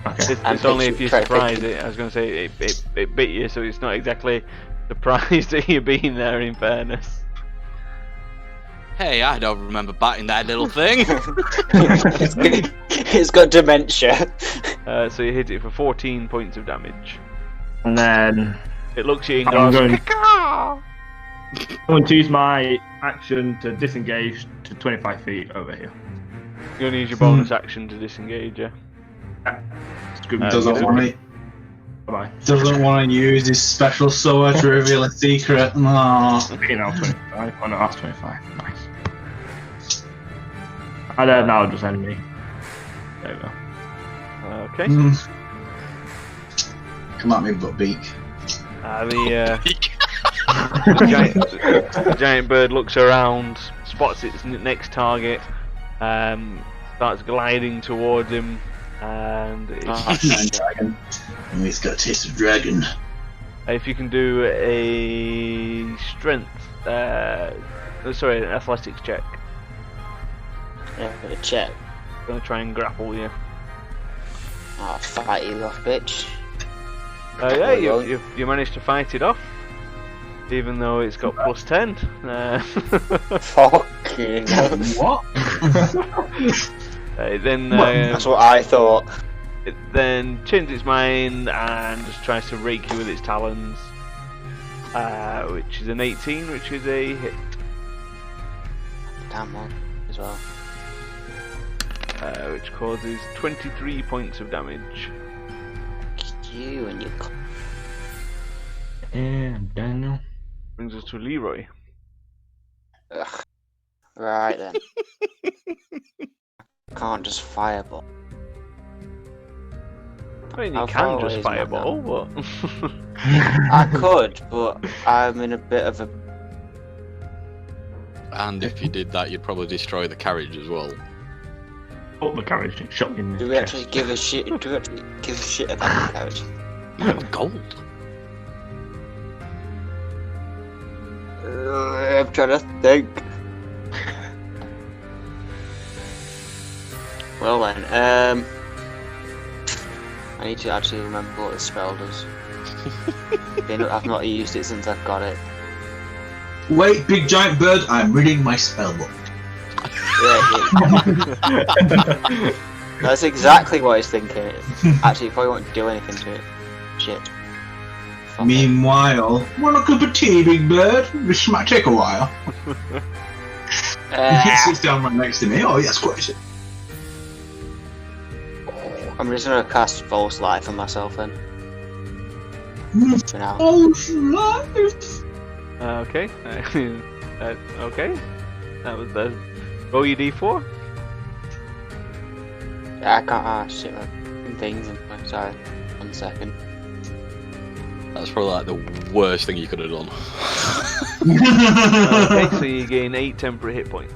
Okay. It's only if you try to surprise pick it. I was going to say it bit you, so it's not exactly surprised at you being there. In fairness, Hey, I don't remember biting that little thing. It's got dementia. so you hit it for 14 points of damage. And then It looks at you and I'm goes, going- "Caw-caw." I'm going to use my action to disengage to 25 feet over here. You're going to use your bonus action to disengage. Yeah. Scooby Doesn't want to. Bye. Doesn't want to use his special sword to reveal a secret. No. You know, 25. Oh no, that's 25. Nice. And then now just end me. There we go. Okay. Mm. Come at me, butt beak. The giant bird looks around, spots its next target, starts gliding towards him, and Dragon. Oh, he's got a taste of dragon. if you can do a strength, an athletics check, Yeah, for the check. gonna try and grapple you. Oh, fight you off, bitch. Yeah, you managed to fight it off, even though it's got plus 10. Fucking hell. What? Then That's what I thought. it then changes its mind and just tries to rake you with its talons. which is an 18, which is a hit. Damn one as well. Which causes 23 points of damage. You and your. And Daniel. Brings us to Leroy. Ugh. Right then. Can't just fireball. I mean, you How can far just away is my fireball, but I could, but I'm in a bit of a. And if you did that, you'd probably destroy the carriage as well. Up the carriage and shot me in the Do we chest. actually give a shit? Do we actually give a shit about the carriage? You have gold. I'm trying to think. Well then, I need to actually remember what the spell does. I've not used it since I've got it. Wait, big giant bird, I'm reading my spell book. Yeah, that's exactly what I was thinking. Actually, if I want to do anything to it, shit. Fuck it. Meanwhile, want a cup of tea, big bird? This might take a while. He sits down right next to me. Oh, yes, quite. I'm just gonna cast False Life on myself then. For now. Oh, life! okay. Okay. That was the roll your d4. I can't. Shit, things. Sorry. 1 second. That's probably like the worst thing you could have done. Okay, so you gain 8 temporary hit points.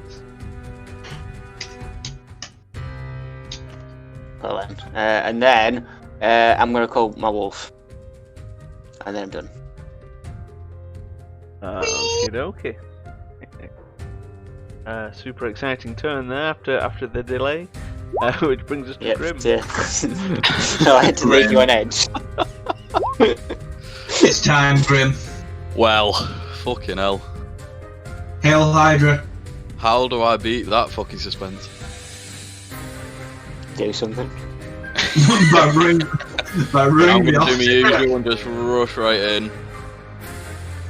Well then. And then I'm gonna call my wolf. And then I'm done. Okay. Super exciting turn there after the delay, which brings us to Yep. Grim. Yeah. No, I had to leave you on edge. It's time, Grim. Well, fucking hell. Hail Hydra. How do I beat that fucking suspense? Do something. by ring I'm the gonna do me officer. usual and just rush right in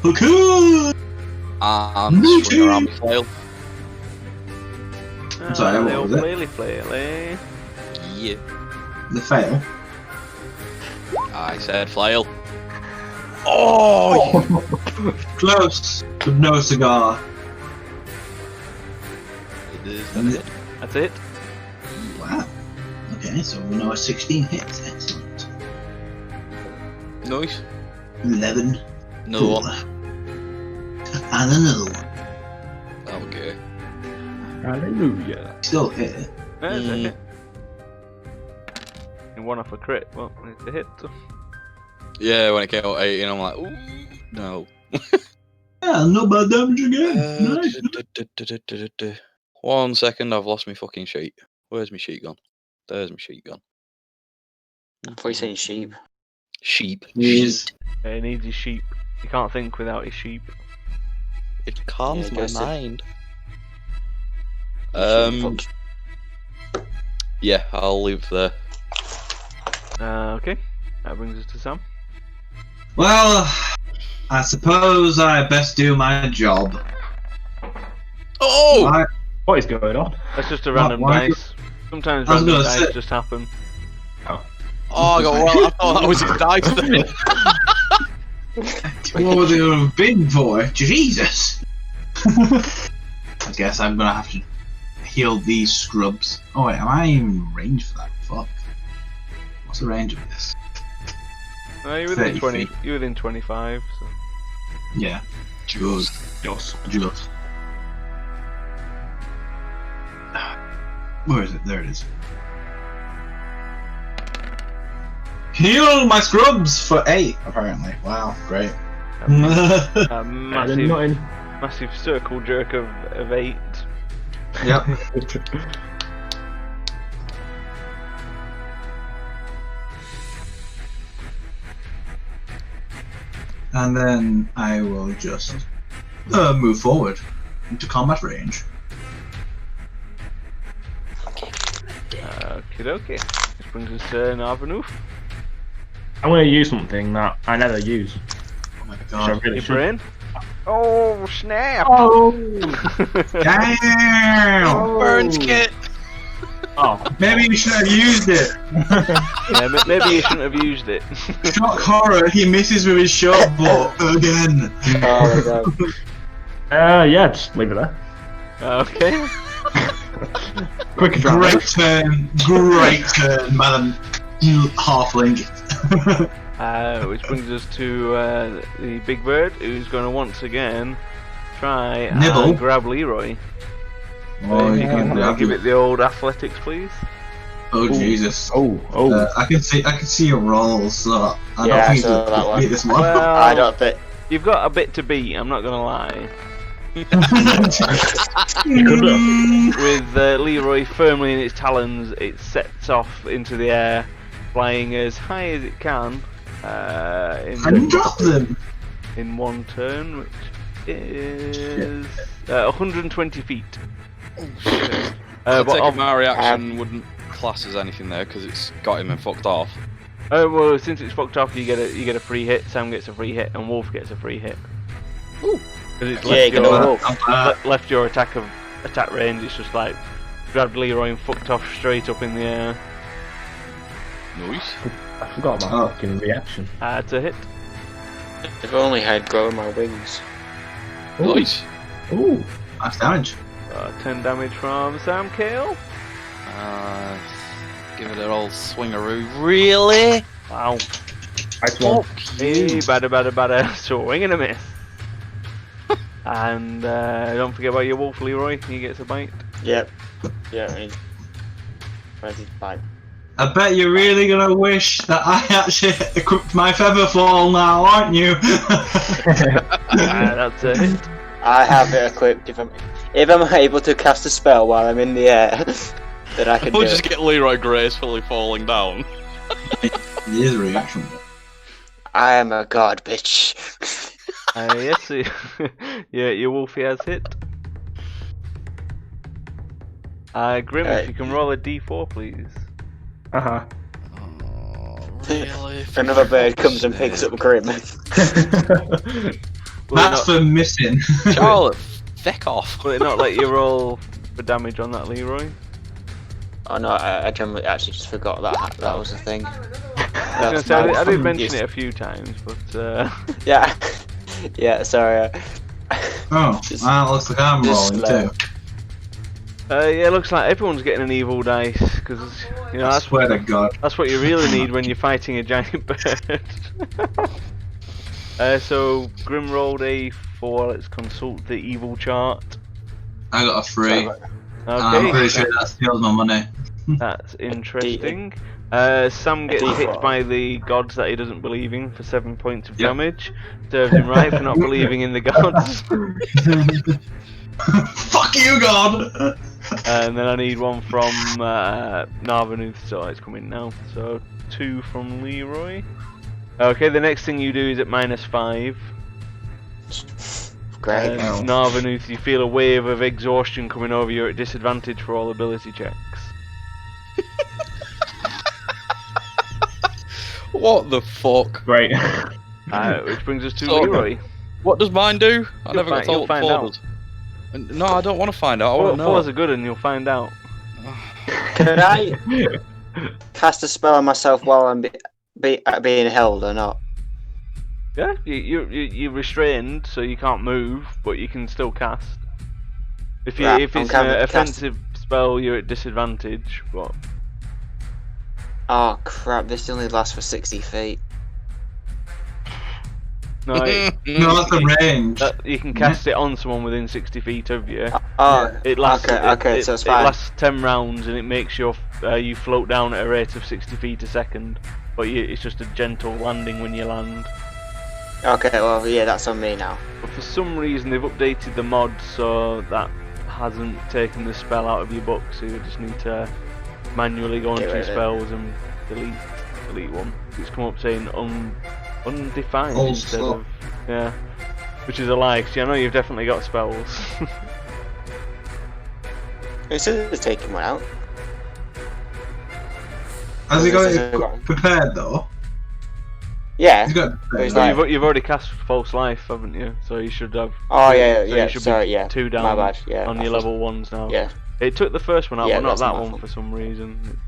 Cool. and swing around the flail. Sorry, what the old was it? flaily. Yeah. The fail. I said flail. Oh! Close, but no cigar. It is it. That's it. Wow. Okay, so we know a 16 hits. Excellent. Nice. 11. Another Cool. one. And another one. Okay. Hallelujah. Still hit. That's a Mm. hit. And one off a crit. Well, it's a hit. Yeah, when it came out 18, I'm like, ooh, no. Yeah, no bad damage again. Nice. 1 second, I've lost my fucking sheet. Where's my sheet gone? There's my sheet gone. I thought you were saying sheep. Sheep. Yes. Sheet. He needs his sheep. He can't think without his sheep. It calms Yeah, my goes to- mind. Fuck. Yeah, I'll leave there. Okay. That brings us to Sam. Well, I suppose I best do my job. Oh! I, What is going on? That's just a random why- dice. Sometimes I was random gonna dice say- just happen. Oh, I got well. I thought that was his dice then. what would they have been for? Jesus! I guess I'm gonna have to heal these scrubs. Oh wait, am I in range for that? Fuck. What's the range of this? No, you're within 30 20. feet. You're within 25. So. Yeah. Just. Where is it? There it is. Heal my scrubs for 8, apparently. Wow, great. A Better massive, than nothing. massive circle jerk of 8. Yep. And then I will just move forward into combat range. Okay. This brings us to Narvanoof. I'm going to use something that I never use. my Which I god. really Your should. brain. Oh snap! Oh! Damn! Burns kit. Oh, Maybe you should have used it. Yeah, maybe you shouldn't have used it. Shock horror, he misses with his short bow again. Oh my god. yeah, just leave it there. Okay. Quick and Great turn, Madam Halfling. Which brings us to the big bird, who's going to once again try Nibble. and grab Leroy. Oh, You you can can grab give him. it the old athletics, please. Oh Jesus! Oh. I can see your rolls, so I Yeah, I don't think saw that you one. beat this one. Well, I don't think. You've got a bit to beat. I'm not going to lie. You could have. With Leroy firmly in its talons, it sets off into the air, flying as high as it can. And drop them. In one turn, which is 120 feet. I But take of- it my reaction wouldn't class as anything there because it's got him and fucked off. well, since it's fucked off, you get a free hit. Sam gets a free hit, and Wolf gets a free hit. Ooh. Because it's Yeah, you can left your attack range. It's just like grabbed Leroy and fucked off straight up in the air. Nice. I forgot my Oh. fucking reaction. It's a hit. If only I'd grown my wings. Nice. Ooh. Nice damage. 10 damage from Sam Kale. Give it an old swingaroo. Really? Wow. Nice one. Hey, batter. Swing and a miss. And don't forget about your Wolf, Leroy. He gets a bite. Yep. Yeah. Where's his bite? I bet you're really gonna wish that I actually equipped my feather fall now, aren't you? That's a hit. I have it equipped. If I'm able to cast a spell while I'm in the air, then I can do We'll just it. get Leroy gracefully falling down. Here's a reaction. I am a god, bitch. Yes, yeah, your Wolfie has hit. Grim, if you can roll a d4, please. Uh-huh. Oh, really? Another bird comes and picks up Grim. That's for missing. Charlotte, feck off. Will it not let you roll for damage on that, Leroy? Oh no, I generally actually just forgot that was a thing. I was gonna say, I did mention it a few times, but Yeah. Yeah, sorry. Oh, Just- well, looks like I'm just rolling slow. too. yeah, it looks like everyone's getting an evil dice because you know I swear to God. that's what you really need when you're fighting a giant bird. So Grim rolled a 4. Let's consult the evil chart. I got a 3. I'm Okay, pretty sure that steals my money. that's interesting. Sam gets D4. hit by the gods that he doesn't believe in for 7 points of Yep. damage. Serves him right for not believing in the gods. Fuck you, God! And then I need one from Narvanuth, so it's coming now. So 2 from Leroy. Okay, the next thing you do is at -5. Great. And Narvanuth, you feel a wave of exhaustion coming over you at disadvantage for all ability checks. What the fuck? Great. Which brings us to So- Leroy. What does mine do? I You'll never got you'll told find what out. does. No, I don't want to find out. I want to know. Fours are good and you'll find out. Could I cast a spell on myself while I'm being held or not? Yeah, you're restrained, so you can't move, but you can still cast. If Right, if I'm it's kind an of offensive spell, you're at disadvantage. But Oh crap! This only lasts for 60 feet. no, No, that's the range. you can cast it on someone within 60 feet of you. Oh, It lasts. okay, it, so it's it fine. lasts 10 rounds, and it makes you float down at a rate of 60 feet a second. But it's just a gentle landing when you land. Okay, well, yeah, that's on me now. But for some reason, they've updated the mod so that hasn't taken the spell out of your book. So you just need to manually go Get into rid your of it. spells and delete one. It's come up saying undefined Old instead slot. of which is a lie. 'Cause I know you've definitely got spells. It says it's taking one out. Has he got This it is- prepared though? Yeah. He's got. He's So like- you've already cast False Life, haven't you? So you should have. Oh yeah, so yeah. You should Sorry, be yeah. 2 down My bad. Yeah. on I your thought- level 1s now. Yeah. It took the first one out, Yeah, but not that's that my one fault. for some reason.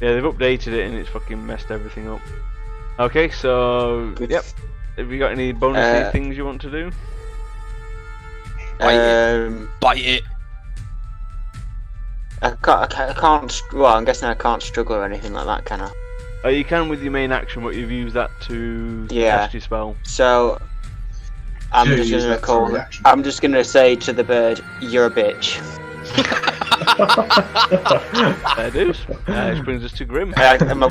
Yeah, they've updated it and it's fucking messed everything up. Okay, so Good. yep. Have you got any bonus Uh, things you want to do? Bite it. I can't. Well, I'm guessing I can't struggle or anything like that, can I? You can with your main action, but you've used that to Yeah. cast your spell. So I'm Two just use gonna that for call. reaction. I'm just gonna say to the bird, "You're a bitch." There it is. Which brings us to Grim. I'm a,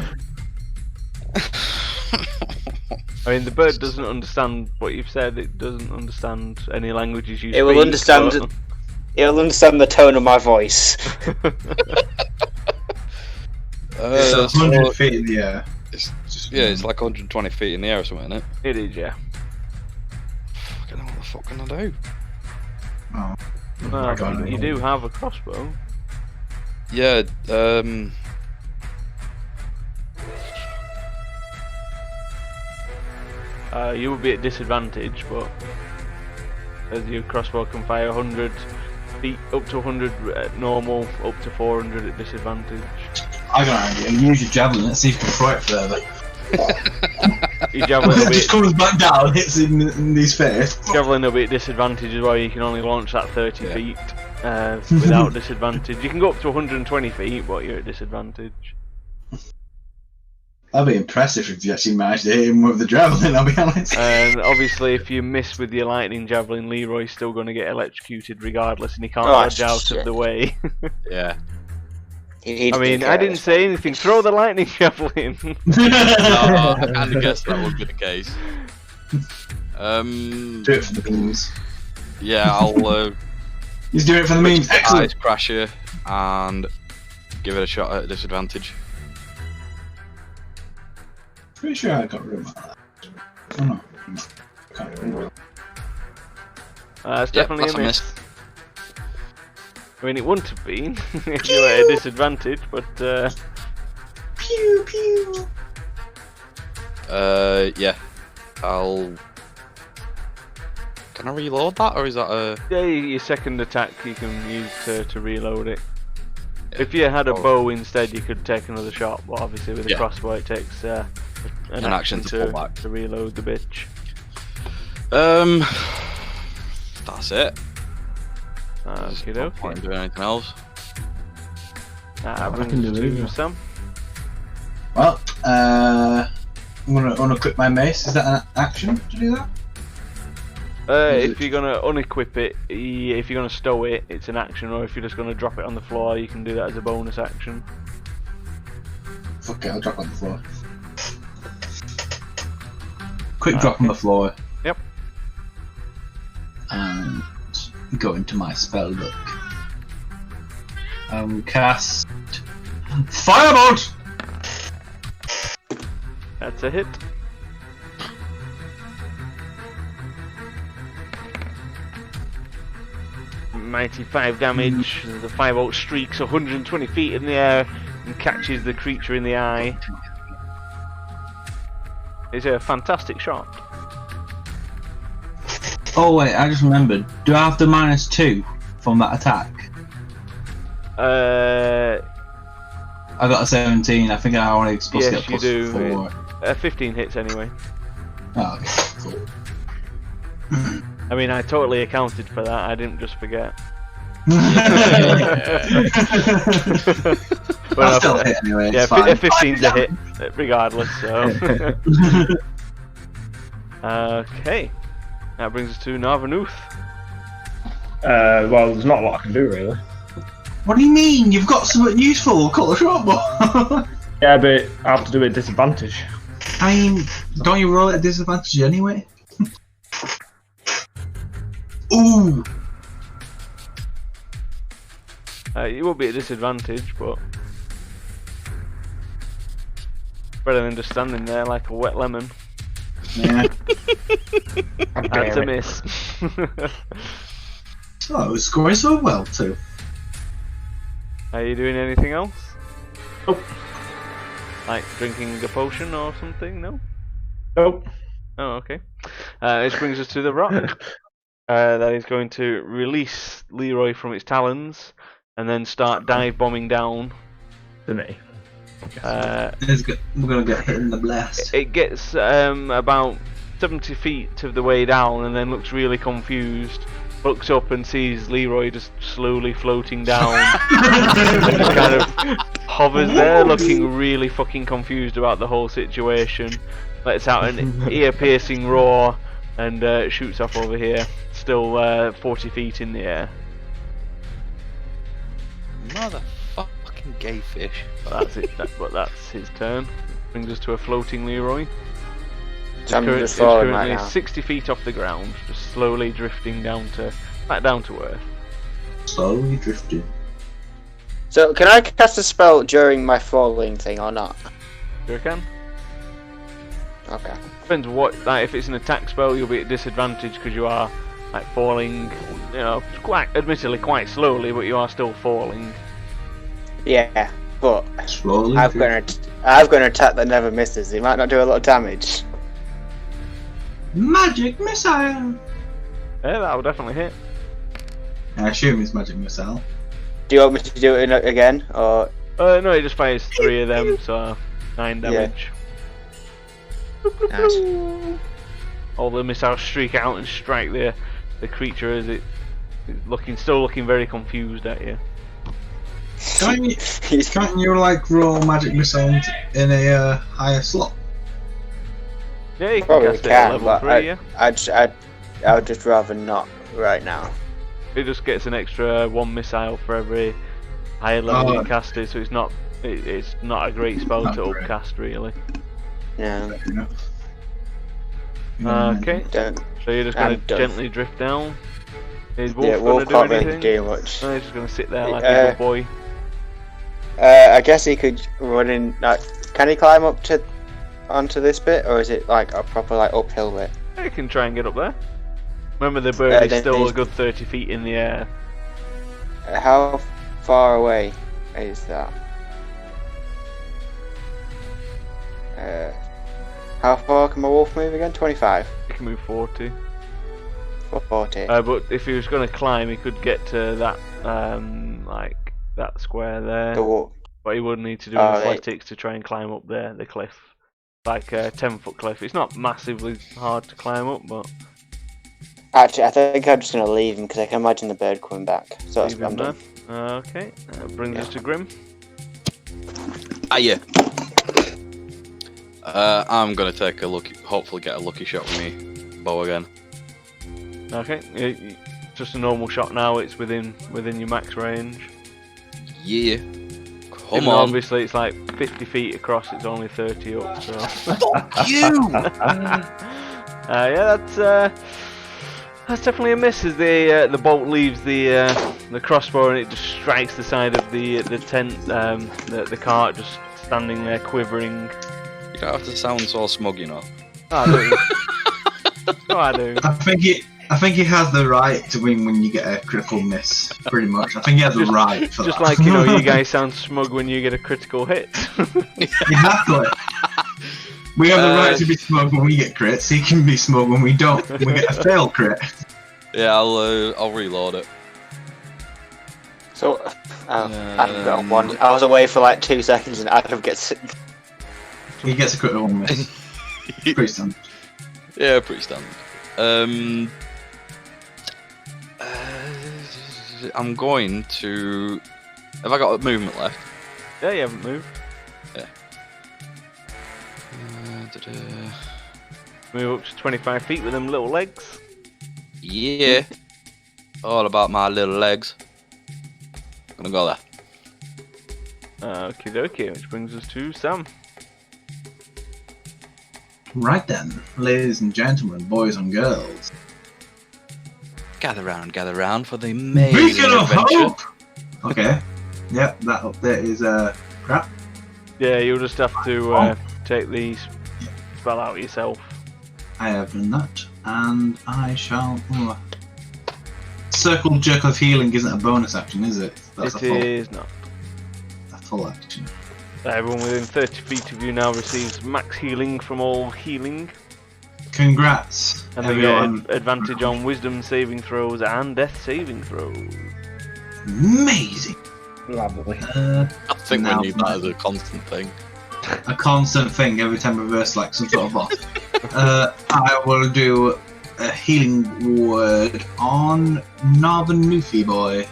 I mean, the bird doesn't understand what you've said. It doesn't understand any languages you speak. It will understand but- He'll understand the tone of my voice. It's So, 100 feet in the air. it's- Just- yeah, it's like 120 feet in the air or something, isn't it? It is, yeah. Fucking hell, what the fuck can I do? Oh. No, I got it. you do have a crossbow. Yeah, You will be at disadvantage, but as your crossbow can fire 100 feet, up to 100 at normal, up to 400 at disadvantage. I got an idea. Use your javelin. Let's see if you can throw it further. Your javelin will It be, just comes back down, hits him in his face. javelin will be at disadvantage as well. You can only launch that 30 Yeah. feet without disadvantage. You can go up to 120 feet, but you're at disadvantage. That'd be impressive if you actually managed to hit him with the javelin, I'll be honest. And obviously, if you miss with your lightning javelin, Leroy's still going to get electrocuted regardless, and he can't Oh, dodge out shit. of the way. yeah. He'd I mean, take I care didn't of say anything. Throw the lightning javelin. No, I kind of guessed that would be the case. Do it for the memes. Yeah, I'll He's doing it for the memes. Excellent. Ice Crasher and give it a shot at disadvantage. Pretty sure I got room like that. Oh no. Can't remember. It's Yeah, definitely that's a a miss. miss. I mean, it wouldn't have been if you were at a disadvantage, but Pew pew. Yeah. I'll. Can I reload that, or is that a? yeah, your second attack you can use to reload it. Yeah. If you had a Oh. bow instead, you could take another shot, but obviously with a Yeah. crossbow it takes an An action to pull back. to reload the bitch. That's it. Okay, There's no point in doing anything else. That I brings can us do to either. Sam. Well, I'm gonna unequip my mace. Is that an action to do that? If you're gonna unequip it, if you're gonna stow it, it's an action, or if you're just gonna drop it on the floor, you can do that as a bonus action. Fuck it, I'll drop on the floor. Quick drop on the floor. Yep. And go into my spell book. Cast Firebolt! That's a hit. Mighty 5 damage. The 5-volt streaks 120 feet in the air and catches the creature in the eye. It's a fantastic shot. Oh wait, I just remembered. Do I have the -2 from that attack? I got a 17. I think I only supposed Yes, to you get do. +4. 15 hits anyway. Oh, okay, cool. I mean, I totally accounted for that. I didn't just forget. Well, I'll still hit anyway. Yeah, It's fine. 15's a hit, regardless. So. Okay, that brings us to Narvanuth. Well, there's not a lot I can do really. What do you mean? You've got something useful. Call a short bow. Yeah, but I have to do it at disadvantage. I mean, don't you roll at disadvantage anyway? Ooh. You will be at disadvantage, but better than just standing there like a wet lemon. Yeah. That's a miss. Oh, it was scoring so well too. Are you doing anything else? Nope. Like drinking a potion or something? No. Nope. Oh, okay. This brings us to the rock. That is going to release Leroy from its talons and then start dive bombing down. To me. Uh, We're gonna get hit in the blast. it gets about 70 feet of the way down and then looks really confused. Looks up and sees Leroy just slowly floating down. And just kind of hovers there, looking really fucking confused about the whole situation. Lets out an ear-piercing roar and shoots off over here. Still 40 feet in the air. Motherfucking gay fish. That's it. But that's his turn. Brings us to a floating Leroy. So I'm It's just falling right currently now. 60 feet off the ground, just slowly drifting back down to earth. Slowly drifting. So can I cast a spell during my falling thing or not? Sure can. Okay. Depends what. Like, if it's an attack spell, you'll be at disadvantage because you are like falling. You know, admittedly quite slowly, but you are still falling. Yeah, but Slowly. I've got an attack that never misses. It might not do a lot of damage. Magic missile. Yeah, that'll definitely hit. I assume it's magic missile. Do you want me to do it again, or No, it just fires 3 of them, so 9 damage. nice. All the missiles streak out and strike the creature as it's still looking very confused at you. Can't you like roll magic missile in a higher slot? Yeah, you can Probably cast it at level but 3, yeah. I would just rather not right now. It just gets an extra 1 missile for every higher level Oh. you cast it, so it's not a great spell Not to great. upcast really. Yeah. Okay, Don't. so you're just I'm going to done. gently drift down. Is Wolf Yeah, going Wolf to do can't really anything? do much. No, he's just going to sit there like a good boy. I guess he could run in. Like, can he climb up onto this bit, or is it like a proper like uphill bit? You can try and get up there. Remember, the bird is then still he's- a good 30 feet in the air. How far away is that? How far can my wolf move again? 25. He can move 40. 40. But if he was going to climb, he could get to that, like that square there. The wolf. But he would need to do Oh, athletics to try and climb up there, the cliff. Like a 10-foot cliff. It's not massively hard to climb up, but Actually, I think I'm just gonna leave him because I can imagine the bird coming back. So that's leave what I'm him done. there. Okay, that brings us to Grim. Ah, yeah. I'm gonna take a lucky, hopefully get a lucky shot with me bow again. Okay, just a normal shot now. It's within your max range. Yeah. Come Even though on. obviously, it's like 50 feet across. It's only 30 up. So. Fuck you! Yeah, that's definitely a miss as the bolt leaves the crossbow and it just strikes the side of the tent. The cart just standing there quivering. You don't have to sound so smug, you know. Oh, I do. Oh, I do. I think he has the right to win when you get a critical miss. Pretty much. I think he has the right for Just that. like, you know, you guys sound smug when you get a critical hit. Exactly. We have the right to be smug when we get crits. He can be smug when we don't. When we get a fail crit. Yeah, I'll reload it. So, Adam got one. I was away for like 2 seconds and Adam gets. He gets a critical miss. Pretty standard. Yeah, pretty standard. I'm going to. Have I got a movement left? Yeah, you haven't moved. Move up to 25 feet with them little legs. Yeah. All about my little legs. Gonna go there. Okie dokie, which brings us to Sam. Right then, ladies and gentlemen, boys and girls. Gather round for the amazing Beacon of adventure. hope! Okay. Yep, that update is crap. Yeah, you'll just have to take the spell out yourself. I have done that, and I shall. Circle Jerk of Healing isn't a bonus action, is it? That's It is not. a full action. Everyone within 30 feet of you now receives max healing from all healing, Congrats, and they everyone. get advantage on wisdom saving throws and death saving throws. Amazing. Lovely. I think Now- we need that as a constant thing. A constant thing every time we reverse like some sort of boss. I will do a healing word on Narvanufi boy.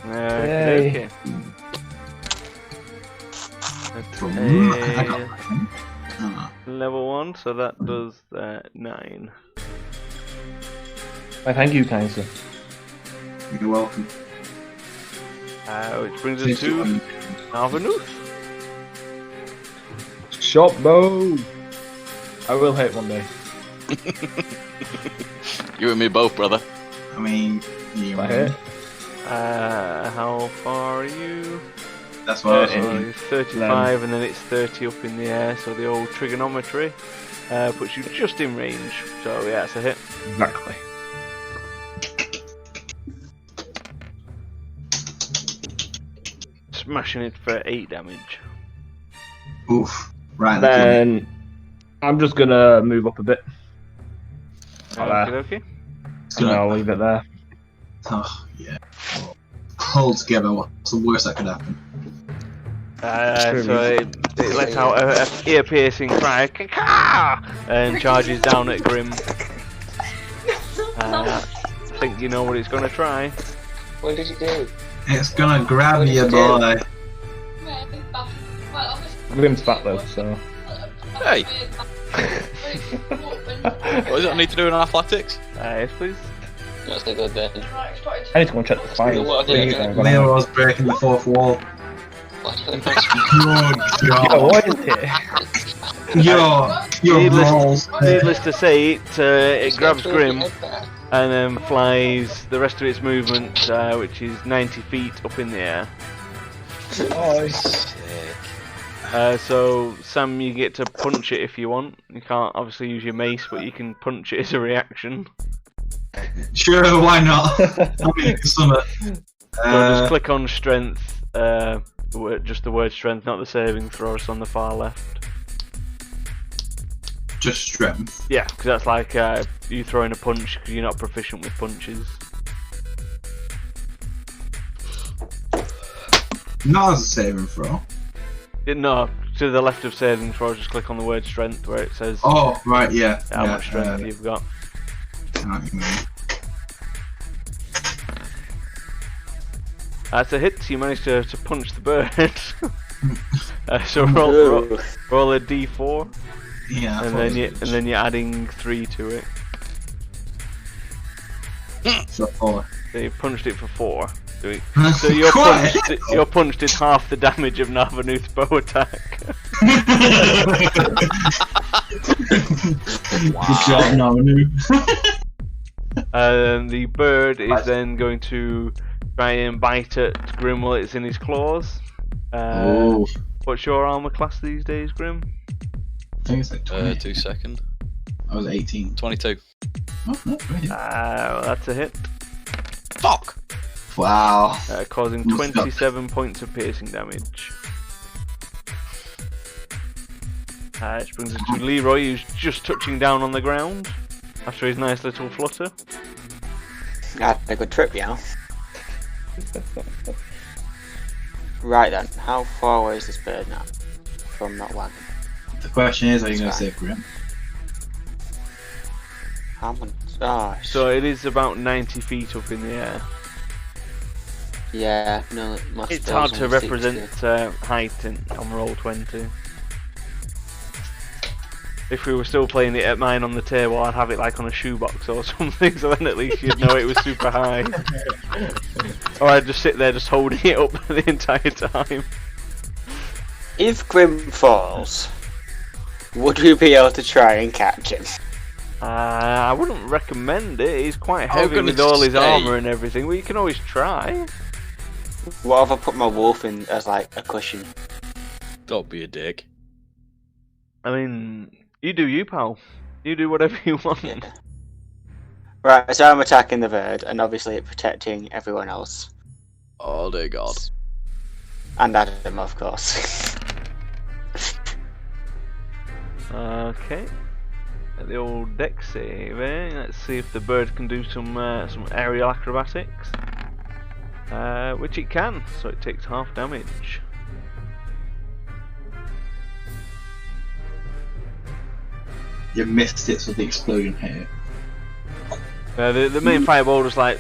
Okay. From I That's got him. level 1, so that does 9. Why, thank you, kind sir. You're welcome. Which brings us to Narvanuth. Shot bow. I will hit one day. You and me both, brother. I mean, you I hit. How far are you? That's what I was Yeah, thinking. It's 35 and then it's 30 up in the air, so the old trigonometry puts you just in range. So yeah, it's a hit. Exactly. Smashing it for 8 damage. Oof. Right. Then I'm just gonna move up a bit. Okay, okay. And I'll leave it there. Oh, yeah. Hold together. What's the worst that could happen? So it lets out a ear-piercing cry, "Caw-caw!" and charges down at Grim. I think you know what it's going to try. What did you do? It's gonna grab What did you, you do? boy. Grim's back though, so. Hey! What does it need to do in athletics? Yes, please. That's a good then. I need to go and check the files. What are you doing? Leo was breaking the fourth wall. Good Yeah, God. what is it? Your Needless- balls. Needless to say, it grabs Grim and then flies the rest of its movement, which is 90 feet up in the air. Oh, So Sam, you get to punch it if you want. You can't obviously use your mace, but you can punch it as a reaction. Sure, why not? I mean, summer. So just click on strength, just the word strength, not the saving throws on the far left. Just strength. Yeah, because that's like you throwing a punch because you're not proficient with punches. Not as a saving throw. No, to the left of saving throws, just click on the word strength where it says Oh, right, yeah. how yeah, much strength you've got. I know what you mean. That's a hit. You managed to punch the bird. So roll a d4, Yeah. I and then you're adding 3 to it. So 4. So you punched it for 4. So So your punch did half the damage of Narvanuth's bow attack. Good job, Namanu. And the bird is then going to try and bite at Grim while it's in his claws. Oh. What's your armor class these days, Grim? I think it's like 20. 2 seconds. I was 18. 22. Oh, no, really? Well, that's a hit, Fuck! Wow. causing Who's got- 27 points of piercing damage. Which brings us to Leroy, who's just touching down on the ground after his nice little flutter. Had a good trip, yeah. Right then, how far away is this bird now from that wagon? The question is, are you going That's to right. save Grim? How much? Oh, So it is about 90 feet up in the air. yeah, no, my It's spell's hard to only 60. represent height on roll 20. If we were still playing it at mine on the table, I'd have it like on a shoebox or something, so then at least you'd know it was super high. Or I'd just sit there just holding it up the entire time. If Grim falls, would we be able to try and catch him? I wouldn't recommend it. He's quite I was heavy gonna with all his say- armour and everything, but you can always try. What if I put my wolf in as like a cushion? Don't be a dick. I mean, you do you, pal. You do whatever you want. Yeah. Right, so I'm attacking the bird, and obviously protecting everyone else. Oh dear God. And Adam, of course. Okay. At the old deck save, eh? Let's see if the bird can do some aerial acrobatics. Which it can, so it takes half damage. You missed it, so the explosion hit it. The main fireball just like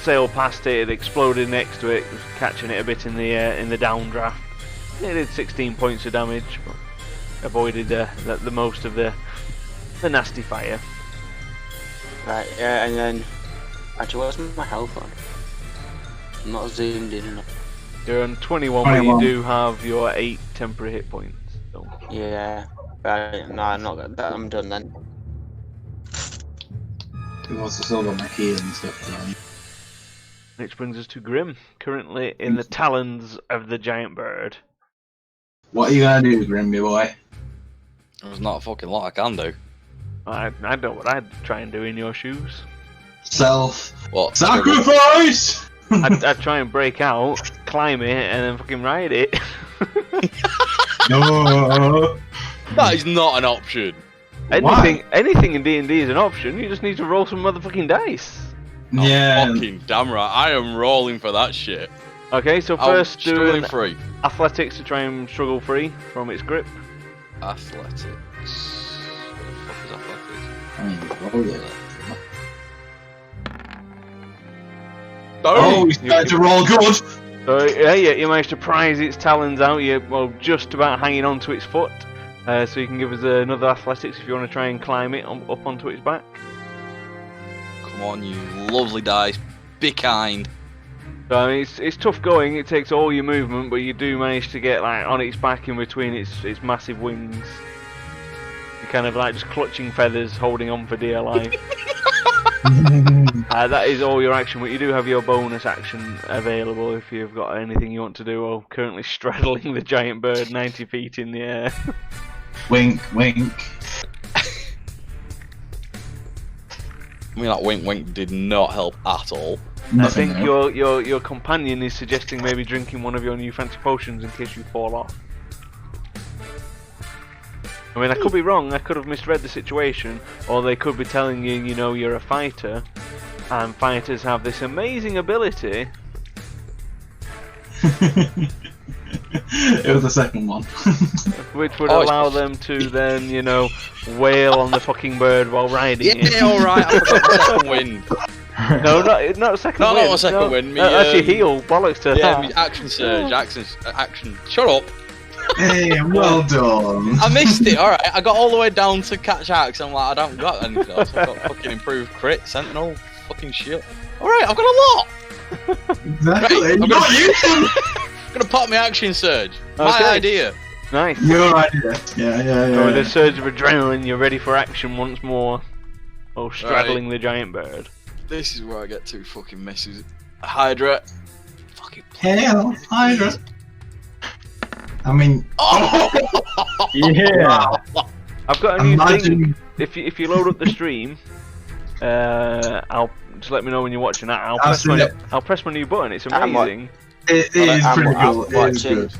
sailed past it, it exploded next to it, catching it a bit in the downdraft. It did 16 points of damage, but avoided the most of the nasty fire. Right, yeah, and then actually, what's my health on? I'm not zoomed in enough. You're on 21, but you do have your 8 temporary hit points. So. Yeah. Right, no, I'm not got that. I'm done then. I've also still got my healing stuff done. Which brings us to Grim, currently in the talons of the giant bird. What are you gonna do, Grimby boy? There's not a fucking lot I can do. I know what I'd try and do in your shoes. What? Sacrifice! I'd try and break out, climb it, and then fucking ride it. No. That is not an option. Anything in D&D is an option. You just need to roll some motherfucking dice. Oh, Yeah. fucking damn right. I am rolling for that shit. Okay, so I'm first do struggling an free. athletics to try and struggle free from its grip. Athletics. What the fuck is athletics? I mean, roll it. Oh, Oh, he's starting to roll good. So yeah, you managed to prise its talons out. You're just about hanging on to its foot. So you can give us another athletics if you want to try and climb it up onto its back. come on, you lovely dice. Be kind. So I mean, it's tough going. It takes all your movement, but you do manage to get like on its back in between its massive wings. You're kind of like just clutching feathers, holding on for dear life. That is all your action, but you do have your bonus action available if you've got anything you want to do. Or currently straddling the giant bird 90 feet in the air. Wink, wink. I mean, that wink wink did not help at all. Nothing I think now. your companion is suggesting maybe drinking one of your new fancy potions in case you fall off. I mean, I could be wrong, I could have misread the situation, or they could be telling you, you know, you're a fighter, and fighters have this amazing ability. It was the second one. Which would Oh, allow them to then, you know, wail on the fucking bird while riding it. Yeah, alright, I forgot the second wind. No, not a second No, wind. not a second wind, me, That's your heel, bollocks to Yeah, that. me action surge, action. Shut up. Hey, well done. I missed it, alright. I got all the way down to catch axe. I'm like, I don't got anything else. I've got fucking improved crit, sentinel, fucking shit. Alright, I've got a lot. Exactly. Right, I'm Not gonna- you. I'm gonna pop my action surge. My Okay. idea. Nice. Your idea. Yeah. So with a surge of adrenaline, you're ready for action once more. Oh, straddling the giant bird. This is where I get two fucking misses. Hydra. Fucking. Hell, Hydra. I mean, Oh! Yeah. I've got a new thing. imagine. If you load up the stream, I'll just let me know when you're watching that. I've seen it. I'll press my new button. It's I'm wa- amazing. It is I'm pretty cool. It is watching. good.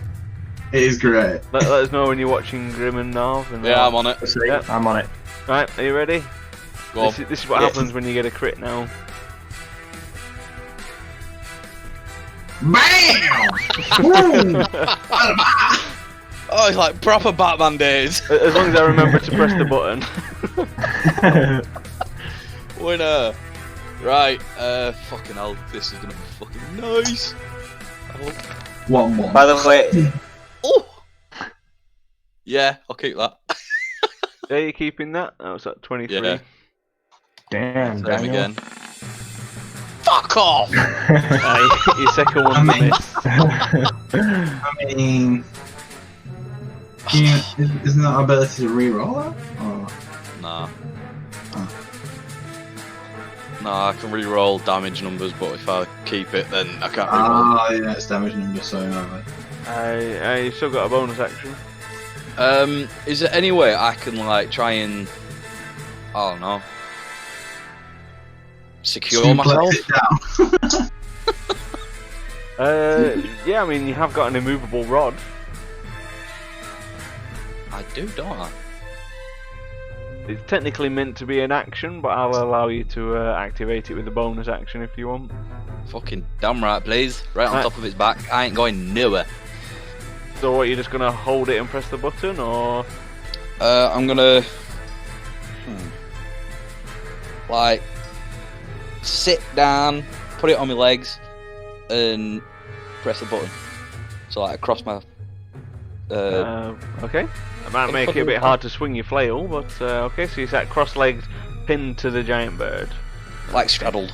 It is great. Let us know when you're watching Grim and Narv. And Yeah, I'm on it. See, Yeah. I'm on it. Right, are you ready? Go on. This is what Yeah. happens when you get a crit now. Bam! Boom! Oh, it's like proper Batman days. As long as I remember to press the button. Winner. Right, fucking hell, this is gonna be fucking nice. Oh. 1-1. By the way, Oh! Yeah, I'll keep that. Yeah, you keeping that? That was at 23. Yeah. Damn, Same Daniel. again. Fuck off! Your second one's a mean- miss. I mean, isn't that ability to reroll that? Or... Nah. Oh. Nah, I can re-roll damage numbers, but if I keep it, then I can't re-roll. Ah, yeah, it's damage number, so no. I still got a bonus action. Is there any way I can like try and I don't know secure myself? It down. Yeah, I mean, you have got an immovable rod. I do, don't I? It's technically meant to be an action, but I'll allow you to activate it with a bonus action if you want. Fucking damn right, please. Right on Right. top of its back. I ain't going nowhere. So what, you're just gonna hold it and press the button, or I'm gonna like sit down, put it on my legs, and press the button. So like across my. okay? That might make it a bit hard to swing your flail, but okay. So you sat cross-legged, pinned to the giant bird. Like straddled.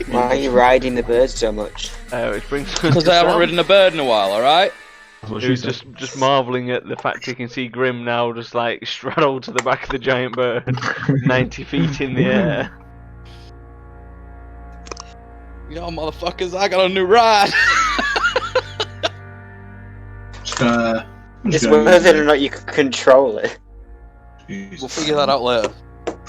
Why are you riding the bird so much? Which brings us Because to I haven't Sam, ridden a bird in a while. All right. That's what she who's said. just marvelling at the fact he can see Grim now just like straddled to the back of the giant bird, 90 feet in the air. You know, motherfuckers, I got a new ride. Just gonna. It's whether or not you can control it. We'll figure that out later.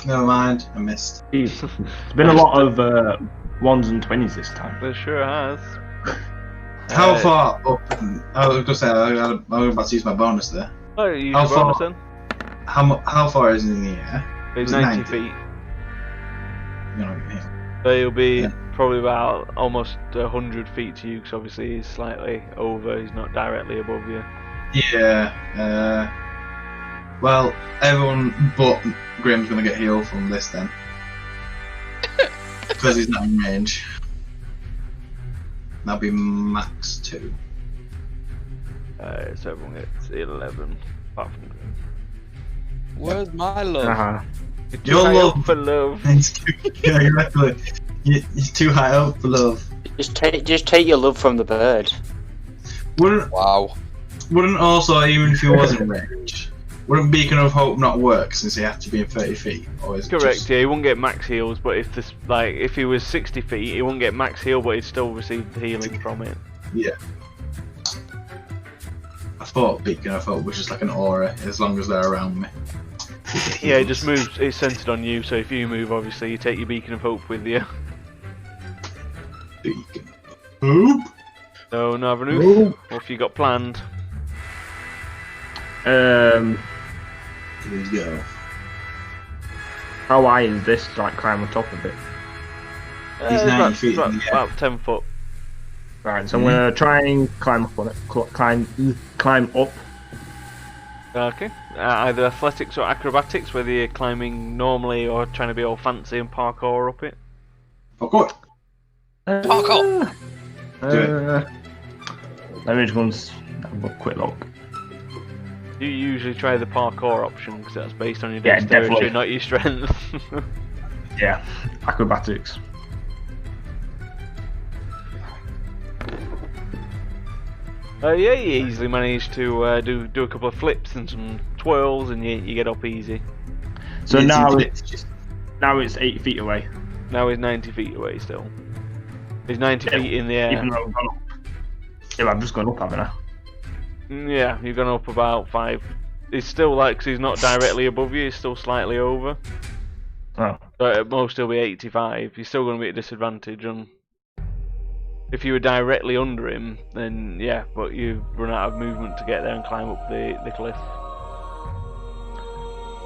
Never mind, I missed. Jeez. It's been a lot of 1s and 20s this time. It sure has. How far up? I was gonna say I'm about to use my bonus there. Oh, you use How your bonus far? then? How far is it in the air? It's Is it 90 feet. You're not gonna hit. So you'll be Yeah. probably about almost 100 feet to you, because obviously he's slightly over, he's not directly above you. Yeah. Well, everyone but Grim's gonna get healed from this then, because he's not in range. That'll be max 2. So everyone gets 11, apart from Grim. Where's my love? Uh-huh. You're too Your high love. up for love. Yeah, exactly. You're too high up for love. Just take your love from the bird. Wow. Wouldn't also, even if he was in range, wouldn't Beacon of Hope not work since he had to be in 30 feet? Or is it Correct, just- yeah, he wouldn't get max heals, but if he was 60 feet, he wouldn't get max heal, but he'd still receive healing from it. Yeah. I thought Beacon of Hope was just like an aura, as long as they're around me. Yeah, it just moves, it's centered on you, so if you move, obviously, you take your Beacon of Hope with you. Beacon of Hope. So, Narvanuth, what have you got planned? Here we go. How high is this? Like climb on top of it. He's 90 feet in the air. about 10 foot. Right, so I'm gonna try and climb up on it. Climb up. Okay. Either athletics or acrobatics, whether you're climbing normally or trying to be all fancy and parkour up it. Parkour. Parkour. Let me just go and have a quick look. You usually try the parkour option because that's based on your Yeah, dexterity, definitely. not your strength. Yeah, acrobatics. Yeah, you easily manage to do a couple of flips and some twirls, and you get up easy. So Easy now flips, just- it's 8 feet away. Now he's 90 feet away still. He's 90 feet in the air. Even though I've gone up. Yeah, I've just gone up, haven't I? Yeah, you've gone up about 5. He's still like, 'cause he's not directly above you, he's still slightly over. Oh. So at most he'll be 85. You're still going to be at a disadvantage, and if you were directly under him, then yeah, but you run out of movement to get there and climb up the cliff.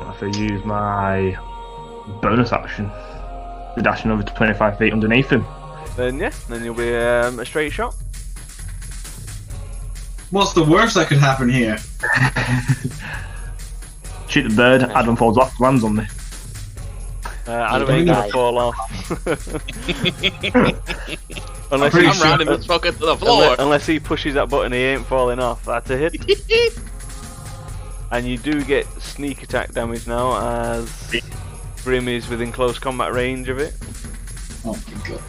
I have to use my bonus action. The dashing over to 25 feet underneath him. Then yeah, then you'll be a straight shot. What's the worst that could happen here? Shoot the bird, Adam falls off, lands on me. Adam ain't gonna die. fall off. unless, pretty he, I'm sure- rounding this fucker to the floor. unless he pushes that button, he ain't falling off. That's a hit. And you do get sneak attack damage now, as Grim is within close combat range of it. Oh my god.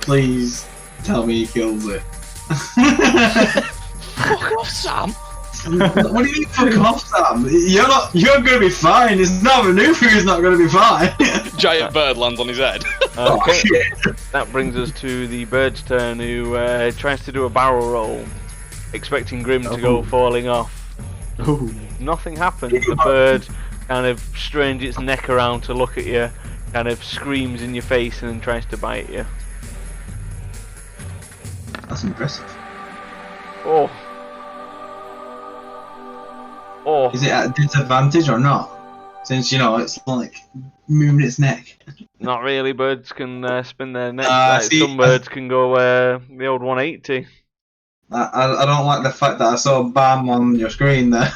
Please tell me he kills it. Fuck off, Sam. What do you mean fuck off, Sam? You're gonna be fine. It's not Maneuver who's not gonna be fine. Giant bird lands on his head. Oh Okay, shit. that brings us to the bird's turn, who tries to do a barrel roll, expecting Grim to go falling off. Ooh. Nothing happens. The bird kind of strains its neck around to look at you, kind of screams in your face, and then tries to bite you. That's impressive. Oh. Oh, Is it at a disadvantage or not? Since, it's like moving its neck. not really. Birds can spin their necks. See, Some birds can go the old 180. I don't like the fact that I saw BAM on your screen there.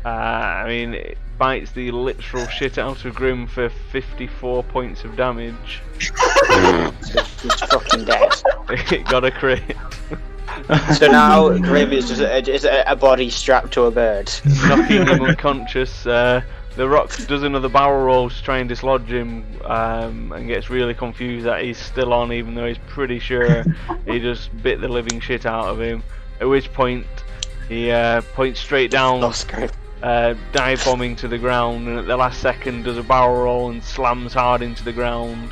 I mean, it bites the literal shit out of Grim for 54 points of damage. It's fucking dead. It got a crit. So now Grim is just a body strapped to a bird. Knocking him unconscious. The Rock does another barrel roll to try and dislodge him, and gets really confused that he's still on, even though he's pretty sure he just bit the living shit out of him. At which point, he points straight down, Lost Grim. dive bombing to the ground, and at the last second does a barrel roll and slams hard into the ground.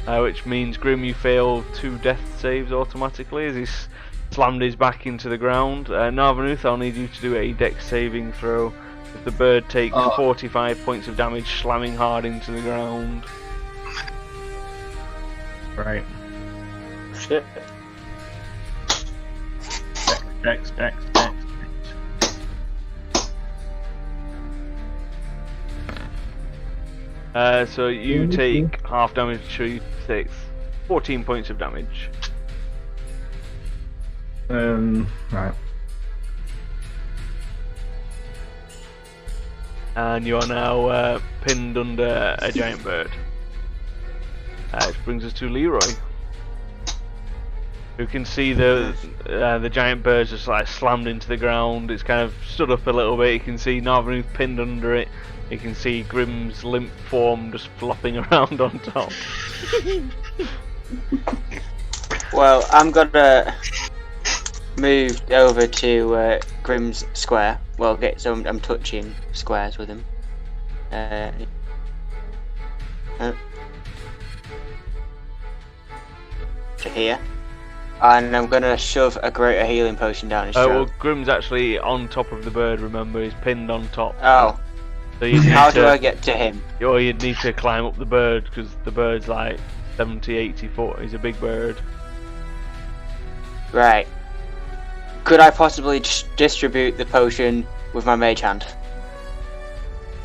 Which means, Grim, you fail 2 death saves automatically as he's slammed his back into the ground. Narvanuth, I'll need you to do a dex saving throw. If the bird takes 45 points of damage slamming hard into the ground. Right. Shit. Dex. So you take half damage, so you take 14 points of damage. Right. And you are now pinned under a giant bird. Which brings us to Leroy, who can see the giant bird just like slammed into the ground. It's kind of stood up a little bit. You can see Narvanuth pinned under it. You can see Grim's limp form just flopping around on top. Well, I'm gonna move over to Grim's square. Well, I'm touching squares with him. To here. And I'm gonna shove a greater healing potion down his Well, throat. Grim's actually on top of the bird, remember? He's pinned on top. Oh, So you'd need how to, do I get to him? Or you'd need to climb up the bird, because the bird's like 70, 80 foot. He's a big bird. Right. Could I possibly distribute the potion with my mage hand?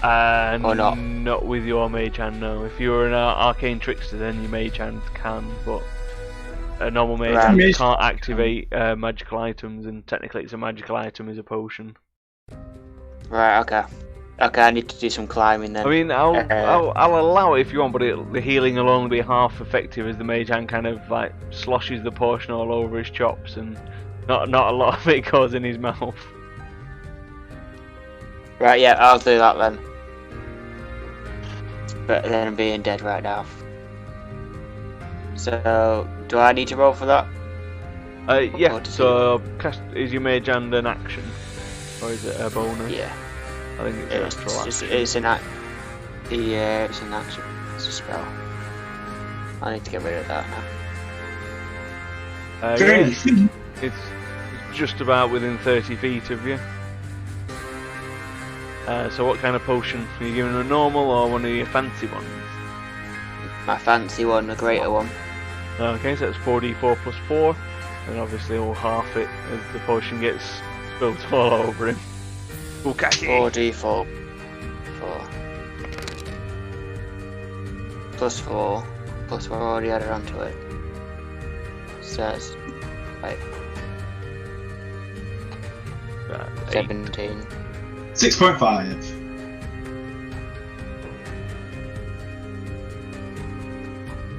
Or not? Not with your mage hand, no. If you're an arcane trickster, then your mage hand can, but a normal mage hand Right. can't activate magical items, and technically it's a magical item is a potion. Right, okay. Okay, I need to do some climbing then. I mean, I'll allow it if you want, but the healing will only be half effective as the mage hand kind of like sloshes the potion all over his chops, and not a lot of it goes in his mouth. Right, yeah, I'll do that then. But then I'm being dead right now. So, do I need to roll for that? Yeah. Or does So, is your mage hand an action, or is it a bonus? Yeah. I think it's an actual action. It's an action. Yeah, it's an action. It's a spell. I need to get rid of that now. Yeah, it's just about within 30 feet of you. So what kind of potion? Are you giving a normal or one of your fancy ones? My fancy one, the greater one. Okay, so that's 4d4 plus 4, and obviously we'll half it as the potion gets spilled all over him. Bukaki! 4d4. 4. Plus 4. Plus 4 already added onto it. So it's... Wait, 8. 17. 6.5.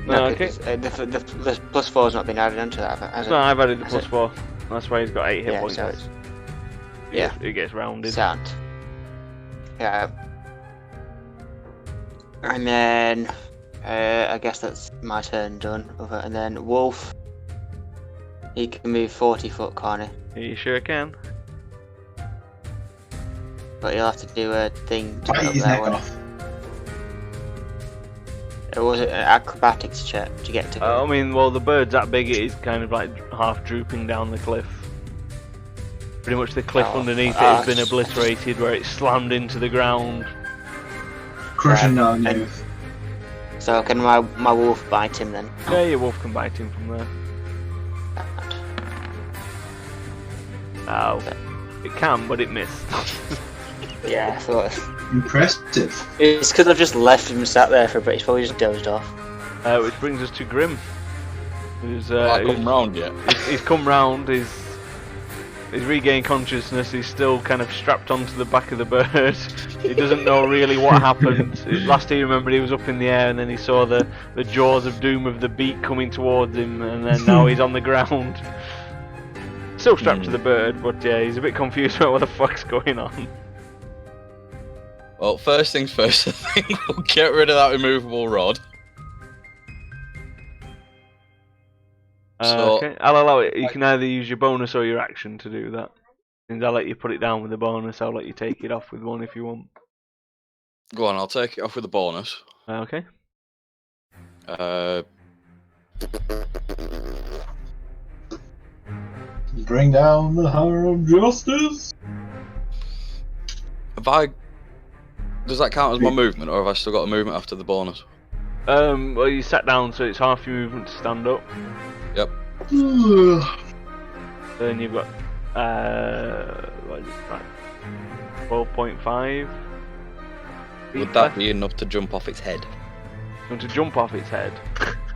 Okay. The plus 4's not been added onto that, has it? No, I've added the Has plus it? 4. That's why he's got 8 hit Yeah, points. so it's... It gets rounded. Sound. Yeah. And then... I guess that's my turn done. And then Wolf. He can move 40 foot, can't he? You sure can? But he'll have to do a thing to Bite get up his there. neck won't off. it? Was it an acrobatics check to get to I him? mean, well, the bird's that big, it is kind of like half drooping down the cliff. Pretty much the cliff Oh, underneath it has been gosh. obliterated, where it's slammed into the ground. Crushing Right. down youth. So can my wolf bite him then? Yeah, your wolf can bite him from there. Oh, it can, but it missed. Yeah, I thought Impressive. it's because I've just left him sat there for a bit. He's probably just dozed off. Which brings us to Grim. Who's I come round yet. he's come round. He's regained consciousness. He's still kind of strapped onto the back of the bird. He doesn't know really what happened. Last he remembered, he was up in the air, and then he saw the jaws of doom of the beak coming towards him, and then now he's on the ground. Still strapped to the bird, but yeah, he's a bit confused about what the fuck's going on. Well, first things first, I think we'll get rid of that removable rod. So- Okay, I'll allow it. You can either use your bonus or your action to do that. And I'll let you put it down with a bonus. I'll let you take it off with one if you want. Go on, I'll take it off with a bonus. Okay. Bring down the hammer of justice. Does that count as my movement, or have I still got a movement after the bonus? Well, you sat down, so it's half your movement to stand up. Yep. Then you've got what is it, right? 12.5. Would that be enough to jump off its head? You want to jump off its head?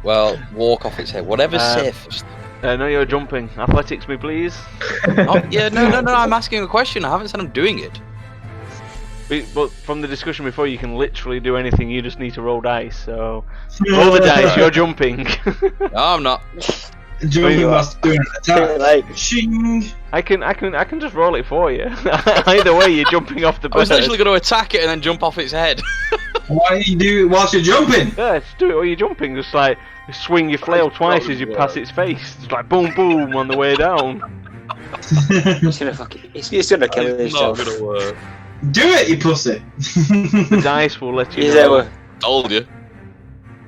Well, walk off its head. Whatever's safest. No, you're jumping. Athletics, me please. Oh, yeah, no. I'm asking a question. I haven't said I'm doing it. But from the discussion before, you can literally do anything. You just need to roll dice. So roll the dice. You're jumping. No, I'm not. Jumping must do an attack. Like, Shing. I can just roll it for you. Either way, you're jumping off the I was bird. literally going to attack it and then jump off its head. Why do you do it whilst you're jumping? Yeah, just do it while you're jumping. Just like swing your flail twice as you pass its face. Just like boom, boom on the way down. he's gonna he's gonna kill It's not himself. going to work. Do it, you pussy. The dice will let you He's know. Told you.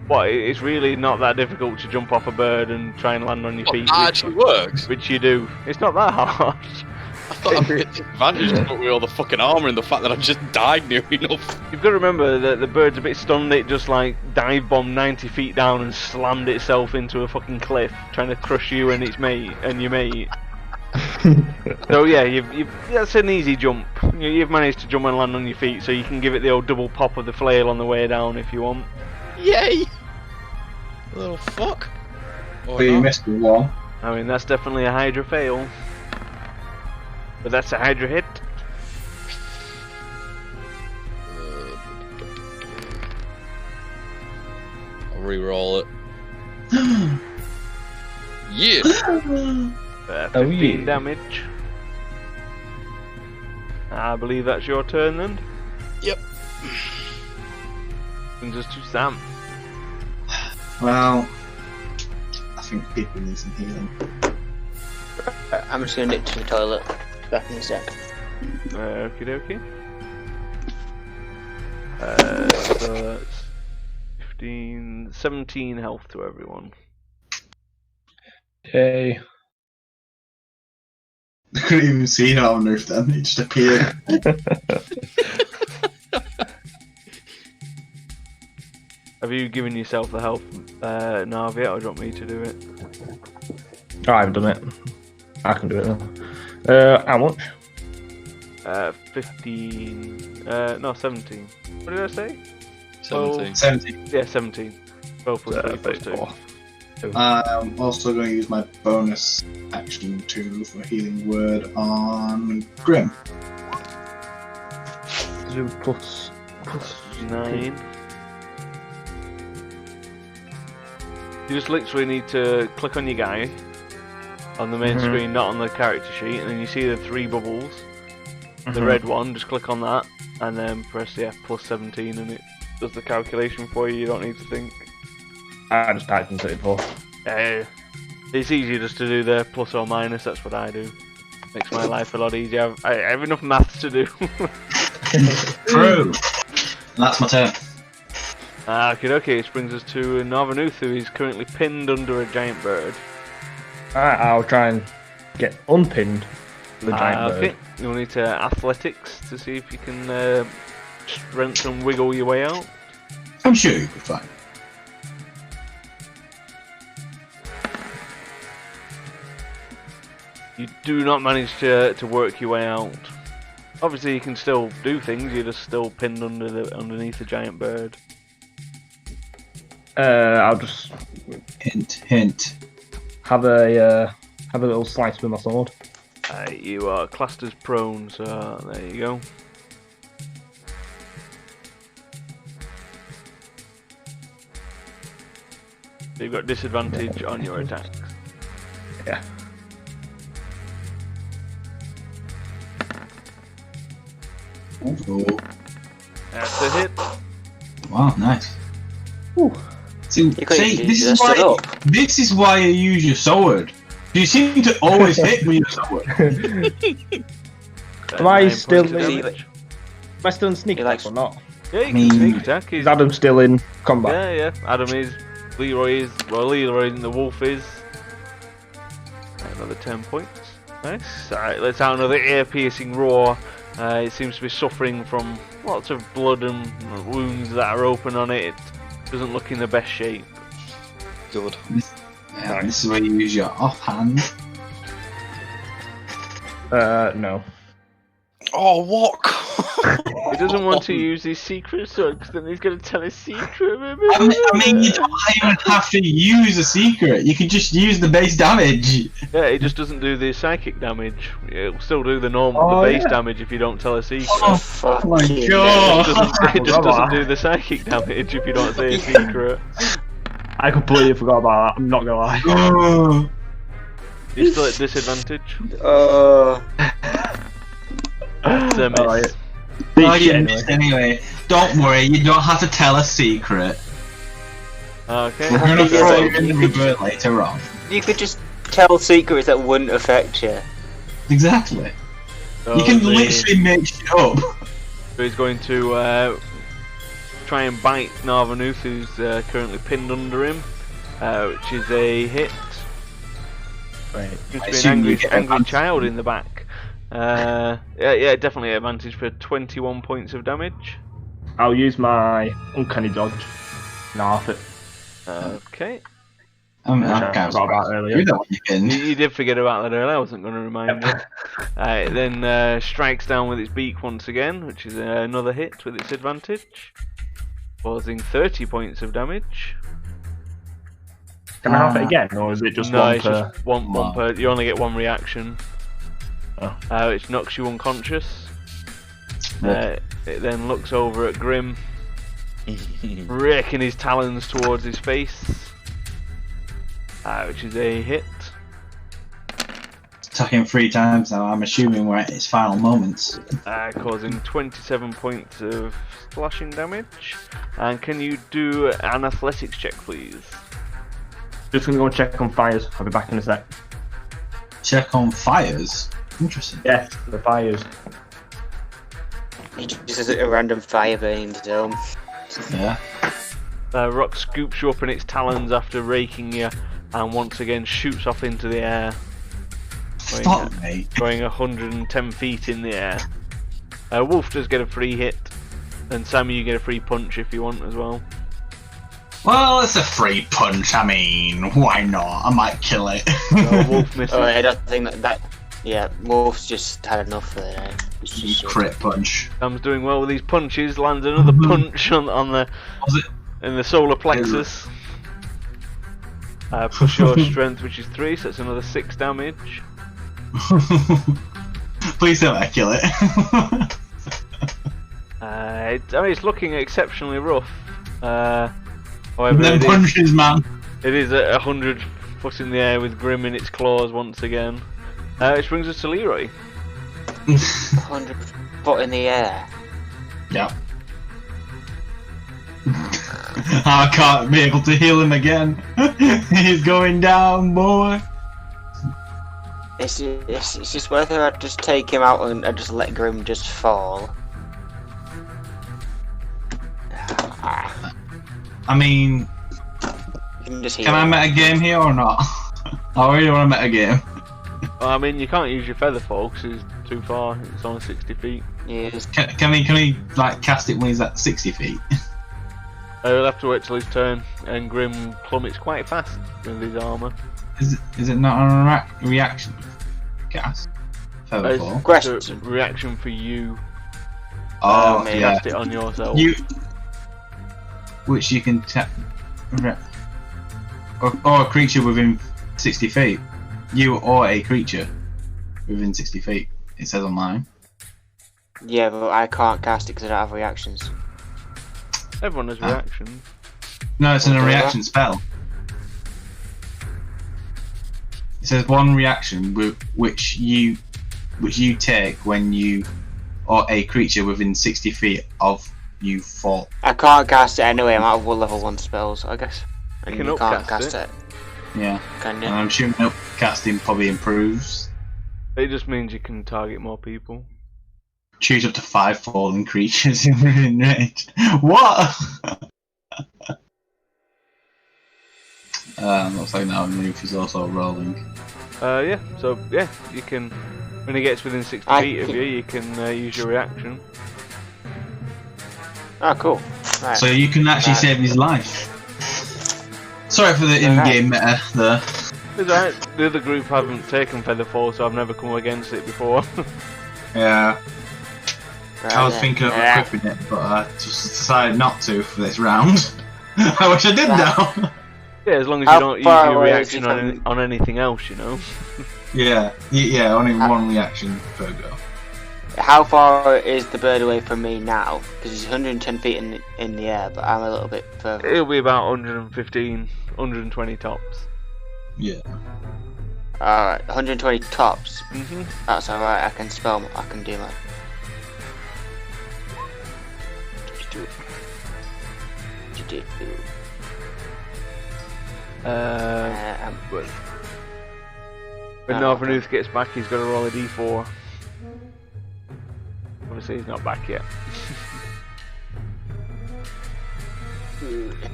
What? It's really not that difficult to jump off a bird and try and land on your What, feet. that actually works? Which you do. It's not that hard. I thought I'd get the advantage with all the fucking armour and the fact that I've just died near enough. You've got to remember that the bird's a bit stunned. It just like dive bombed 90 feet down and slammed itself into a fucking cliff, trying to crush you and its mate and your mate. So yeah, that's an easy jump. You've managed to jump and land on your feet, so you can give it the old double pop of the flail on the way down if you want. Yay! Little fuck. Or But you not. missed with one. I mean, that's definitely a Hydra fail. But that's a Hydra hit. I'll re-roll it. Yeah! 15 yeah. damage. I believe that's your turn then. Yep. Brings us to Sam. Well, I think people need some healing. I'm just gonna nip to the toilet. Back in a sec. Okie dokie. So that's 15, 17 health to everyone. Yay. I couldn't even see it on the roof then, it just appeared. Have you given yourself the health, Navi, or do you want me to do it? Oh, I haven't done it. I can do it now. How much? 15, no 17. What did I say? 17. 17. Yeah, 17. 12 plus 3 plus 2. 34. I'm also going to use my bonus action to move for a healing word on Grim. Do plus 9. You just literally need to click on your guy on the main screen, not on the character sheet, and then you see the 3 bubbles. The red one, just click on that, and then press plus 17, and it does the calculation for you. You don't need to think. I just typed in 34. It's easier just to do the plus or minus. That's what I do. Makes my life a lot easier. I have enough maths to do. True. That's my turn. Okay, this brings us to Narvanuth, who is currently pinned under a giant bird. Alright, I'll try and get unpinned the giant bird. Okay, you'll need to athletics to see if you can strength and wiggle your way out. I'm sure you'll be fine. You you do not manage to work your way out. Obviously, you can still do things. You're just still pinned underneath the giant bird. I'll just Hint. have a little slice with my sword. You are classed as prone, so there you go. So you've got disadvantage on your attacks. Yeah. Ooh. That's a hit. Wow, nice. Ooh. See, could've this just it up. is why you use your sword. You seem to always hit with your sword. That's Am I 9 still points of in- damage. Am I still in sneak He attack likes- or not? Yeah, you I can mean- sneak attack. Is Adam still in combat? Yeah, Adam is. Leroy is. Well, Leroy and the wolf is. Another 10 points. Nice. Alright, let's have another ear-piercing roar. It seems to be suffering from lots of blood and wounds that are open on it. It doesn't look in the best shape. Good. Yeah, this is where you use your offhand. No. Oh, what? He doesn't want to use his secret sword because then he's going to tell his secret. I mean, you don't even have to use a secret. You can just use the base damage. Yeah, it just doesn't do the psychic damage. It'll still do the normal, Oh, the base yeah. damage if you don't tell a secret. Oh, Fucking my It God. it just Brother. doesn't do the psychic damage if you don't say a secret. I completely forgot about that. I'm not gonna lie. Oh. You're still at disadvantage. It's a miss. Alright. Oh, Beat you shit missed anyway. anyway. Don't worry, you don't have to tell a secret. Okay. We're gonna Yeah, throw you you in the could- river later on. You could just tell secrets that wouldn't affect you. Exactly. So You can the- literally make shit up. So he's going to try and bite Narvanuth, who's currently pinned under him, which is a hit. Right. Seems to I be an assume you angry, get angry advantage. child in the back. Yeah, definitely advantage for 21 points of damage. I'll use my uncanny dodge. And half it. Okay. I'm Which I kind of forgot about surprised. earlier. You don't You, again. you did forget about that earlier, I wasn't going to remind you. It then strikes down with its beak once again, which is another hit with its advantage, causing 30 points of damage. Can I have it again, or is it just no, one it's per? just one Wow. per. You only get one reaction. Oh. Which knocks you unconscious. It then looks over at Grim, raking his talons towards his face, which is a hit. Attacking 3 times now, I'm assuming we're at its final moments. Causing 27 points of slashing damage. And can you do an athletics check, please? Just gonna go and check on fires. I'll be back in a sec. Check on fires. Interesting. Yes, the fires. He just has a random fire burning the dome. Yeah. Rock scoops you up in its talons after raking you, and once again shoots off into the air, Fuck me. going 110 feet in the air. Wolf does get a free hit, and Sammy, you get a free punch if you want as well. Well, it's a free punch. I mean, why not? I might kill it. So Wolf misses. Oh, I don't think that. Yeah, Wolf's just had enough for it. It's just Crit punch. Sam's doing well with these punches. Lands another punch on the Was it? in the solar plexus. Plus your strength, which is 3, so it's another 6 damage. Please don't let me kill it. I mean, it's looking exceptionally rough. However, Then punches, man. it is at 100 foot in the air with Grim in its claws once again. Which brings us to Leroy. 100 foot in the air. Yep. I can't be able to heal him again. He's going down, boy. It's just whether I just take him out and I just let Grim just fall. I mean, You can just heal can I him. meta game here or not? I really want to meta game. Well, I mean, you can't use your feather fall 'cause it's too far. It's only 60 feet. Yes. Can he like cast it when he's at 60 feet? He'll have to wait till his turn, and Grim plummets quite fast with his armour. Is it not a reaction? cast. Feather Fall. It's a reaction for you. Oh, maybe. yeah. Cast it on yourself. Which you can tap. Or a creature within 60 feet. You or a creature within 60 feet. It says on mine. Yeah, but I can't cast it because I don't have reactions. Everyone has reactions. No, it's a Whatever. reaction spell. It says one reaction which you take when you or a creature within 60 feet of you fall. I can't cast it anyway. I'm out of level 1 spells, I guess. And can you can't upcast cast it. it. Yeah. Can And you? I'm assuming upcasting probably improves. It just means you can target more people. Choose up to 5 fallen creatures in range. What? Looks like now Roof is also rolling. Yeah. So yeah, you can. When he gets within 60 I feet of can- you, you can use your reaction. Oh, cool. Right. So you can actually Right. save his life. Sorry for the in-game meta there. It's alright. The other group haven't taken Featherfall, so I've never come against it before. Yeah, Right I was then. thinking of Yeah. equipping it, but I just decided not to for this round. I wish I did Right. now. Yeah, as long as How you don't use far your away is reaction he from- on anything else, you know. Yeah, only one reaction per go. How far is the bird away from me now? Because he's 110 feet in the air, but I'm a little bit further. It'll be about 115, 120 tops. Yeah. Alright, 120 tops. Mhm. That's alright, I can do my... But when Narvanuth gets back, he's got to roll a d4. Obviously, he's not back yet.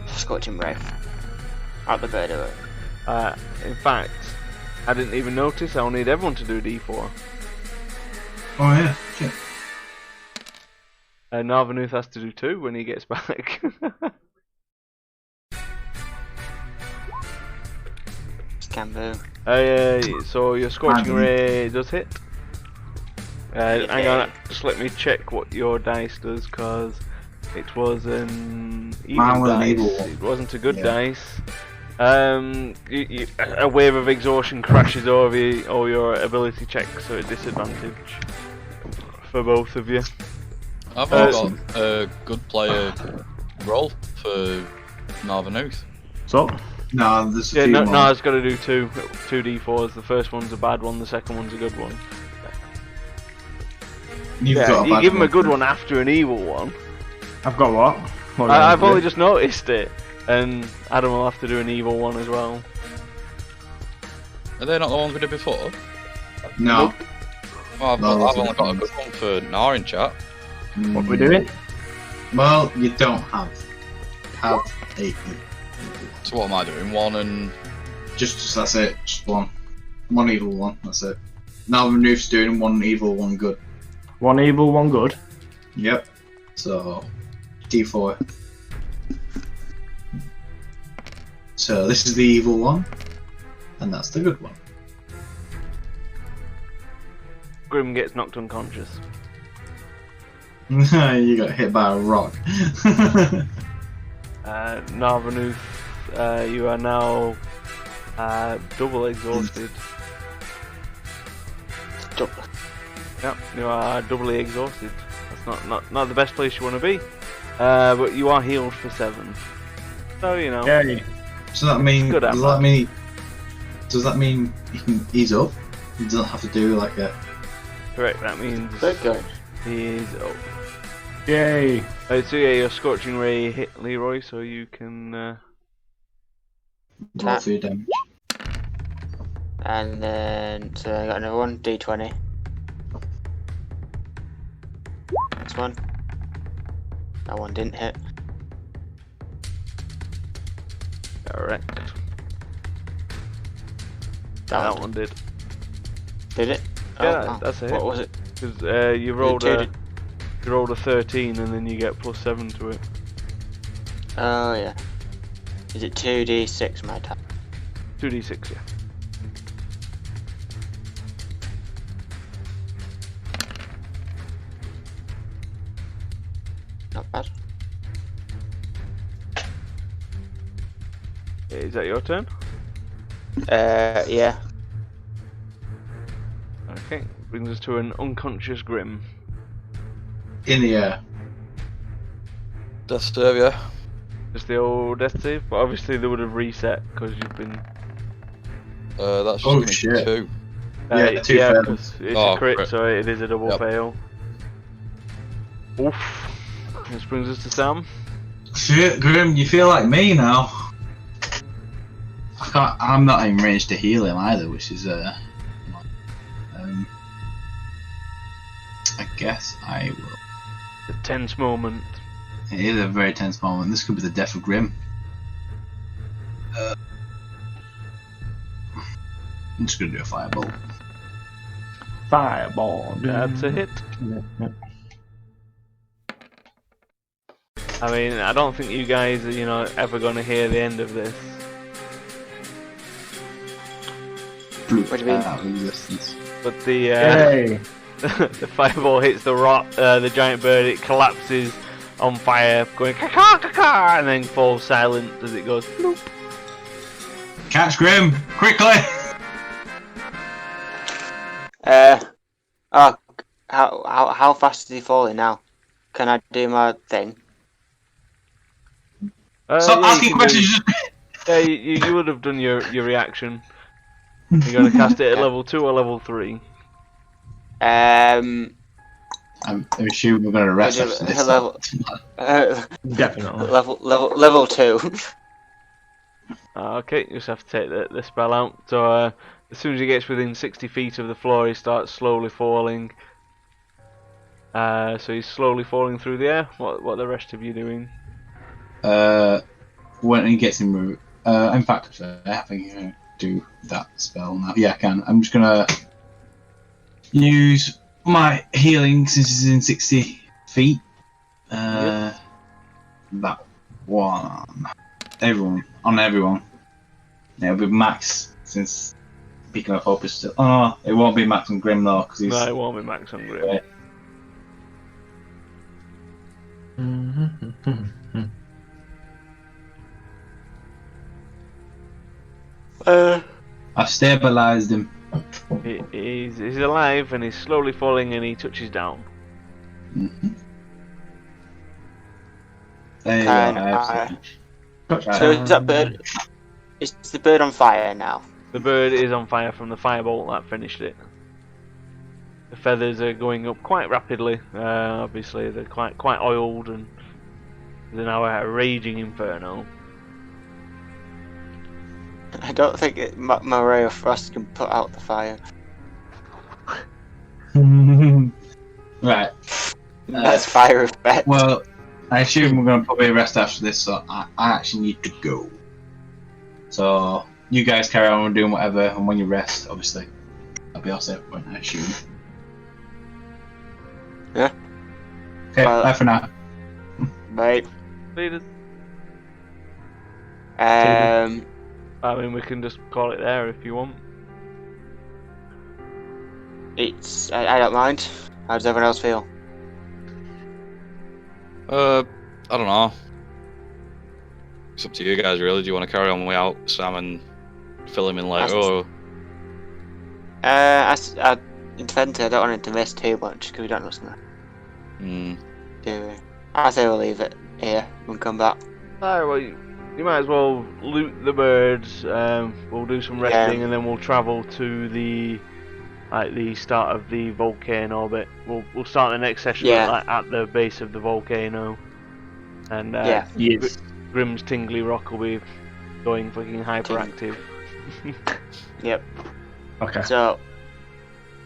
Scorching Ray. Out the bird away. In fact, I didn't even notice. I'll need everyone to do a d4. Oh yeah. Shit. Narvanuth has to do 2 when he gets back. Scamboo. So your Scorching Ray does hit. Hang on, Yeah. just let me check what your dice does, cause it was an evil Mine was an dice. evil one. It wasn't a good Yeah. dice. A wave of exhaustion crashes over you, all your ability checks, so at disadvantage for both of you. I've got a good player role for Narvanuth. So, No, there's a Yeah, few no, more. I've got to do two d4s. The first one's a bad one, the second one's a good one. You've Yeah, got a you bad give him a good one. one after an evil one. I've got what? What I've do you only do? just noticed it, and Adam will have to do an evil one as well. Are they not the ones we did before? No. Well, I've No, those only are got a the good one for Nar in chat. What we doing? Well, you don't have a. So what am I doing? One and Just that's it. Just one. One evil one. That's it. Now Renoof's doing one evil, one good. One evil, one good. Yep. So D4. So this is the evil one, and that's the good one. Grim gets knocked unconscious. You got hit by a rock. Narvanuth, you are now double exhausted. Double. Yep, you are doubly exhausted. That's not the best place you want to be. But you are healed for 7. So, you know. Yay. So that mean Good does that mean he can ease up? He doesn't have to do like a. Correct, that means Good going. he is up. Yay. So yeah, your Scorching Ray hit Leroy, so you can... Roll for your damage. And then, so I got another one, D20. This one. That one didn't hit. Correct. That, That one did. Did it? Yeah, Oh, that's a hit. What was it? Because you rolled two you rolled a 13 and then you get +7 to it. Oh yeah. Is it 2d6 my time? 2d6, yeah. Not bad. Is that your turn? Yeah. Okay, brings us to an unconscious Grim. In the air. Death serve, yeah. Just the old death save, but obviously they would have reset because you've been. That's just Oh, gonna be shit. 2. Yeah, 2 yeah, fails. 'cause it's Oh, a crit, crit. so it is a double Yep. fail. Oof. This brings us to Sam. Shit, Grim, you feel like me now. I'm not in range to heal him either, which is I guess I will. The tense moment. It is a very tense moment. This could be the death of Grim. I'm just gonna do a firebolt. Fireball. That's a hit. Yeah. I mean, I don't think you guys are, ever gonna hear the end of this. What do you mean? Out of existence. But the Yay. the fireball hits the rock, the giant bird. It collapses on fire, going caca caca, and then falls silent as it goes bloop. Catch Grim quickly! Oh, how fast is he falling now? Can I do my thing? Stop Yeah, you asking can questions. Yeah, you would have done your reaction. You're gonna cast it at level 2 or level 3. Um, I'm assuming we're gonna rest after this. level, Definitely. level 2. Okay, you just have to take the spell out. So as soon as he gets within 60 feet of the floor, he starts slowly falling. So he's slowly falling through the air. What are the rest of you doing? When he gets in, in fact, I think I'm gonna do that spell now. Yeah, I can. I'm just gonna use my healing since he's in 60 feet. That one. Everyone. It'll be max since Beacon of Hope is still. Oh, it won't be max on Grim though, because he's. No, it won't be Max on Grim. Yeah. I've stabilized him. He's alive and he's slowly falling and he touches down. Mm-hmm. There you Can go. I- Right. So is that bird? Is the bird on fire now? The bird is on fire from the firebolt that finished it. The feathers are going up quite rapidly. Obviously, they're quite oiled and they're now a raging inferno. I don't think my ray of frost can put out the fire. Right. That's fire effect. Well, I assume we're going to probably rest after this, so I actually need to go. So, you guys carry on doing whatever, and when you rest, obviously, I'll be all safe point, I assume. Yeah. Okay, bye for now. Right. Leaders. I mean, we can just call it there if you want. I don't mind. How does everyone else feel? I don't know. It's up to you guys, really. Do you want to carry on without Sam and fill him in later? Or... In defense, I don't want him to miss too much because we don't know what's gonna Mm. do. I say we'll leave it here and come back. Alright, well, you might as well loot the birds. We'll do some resting and then we'll travel to the start of the volcano bit. We'll start the next session at the base of the volcano. And Yes. Grim's Tingly Rock will be going fucking hyperactive. Yep. Okay. So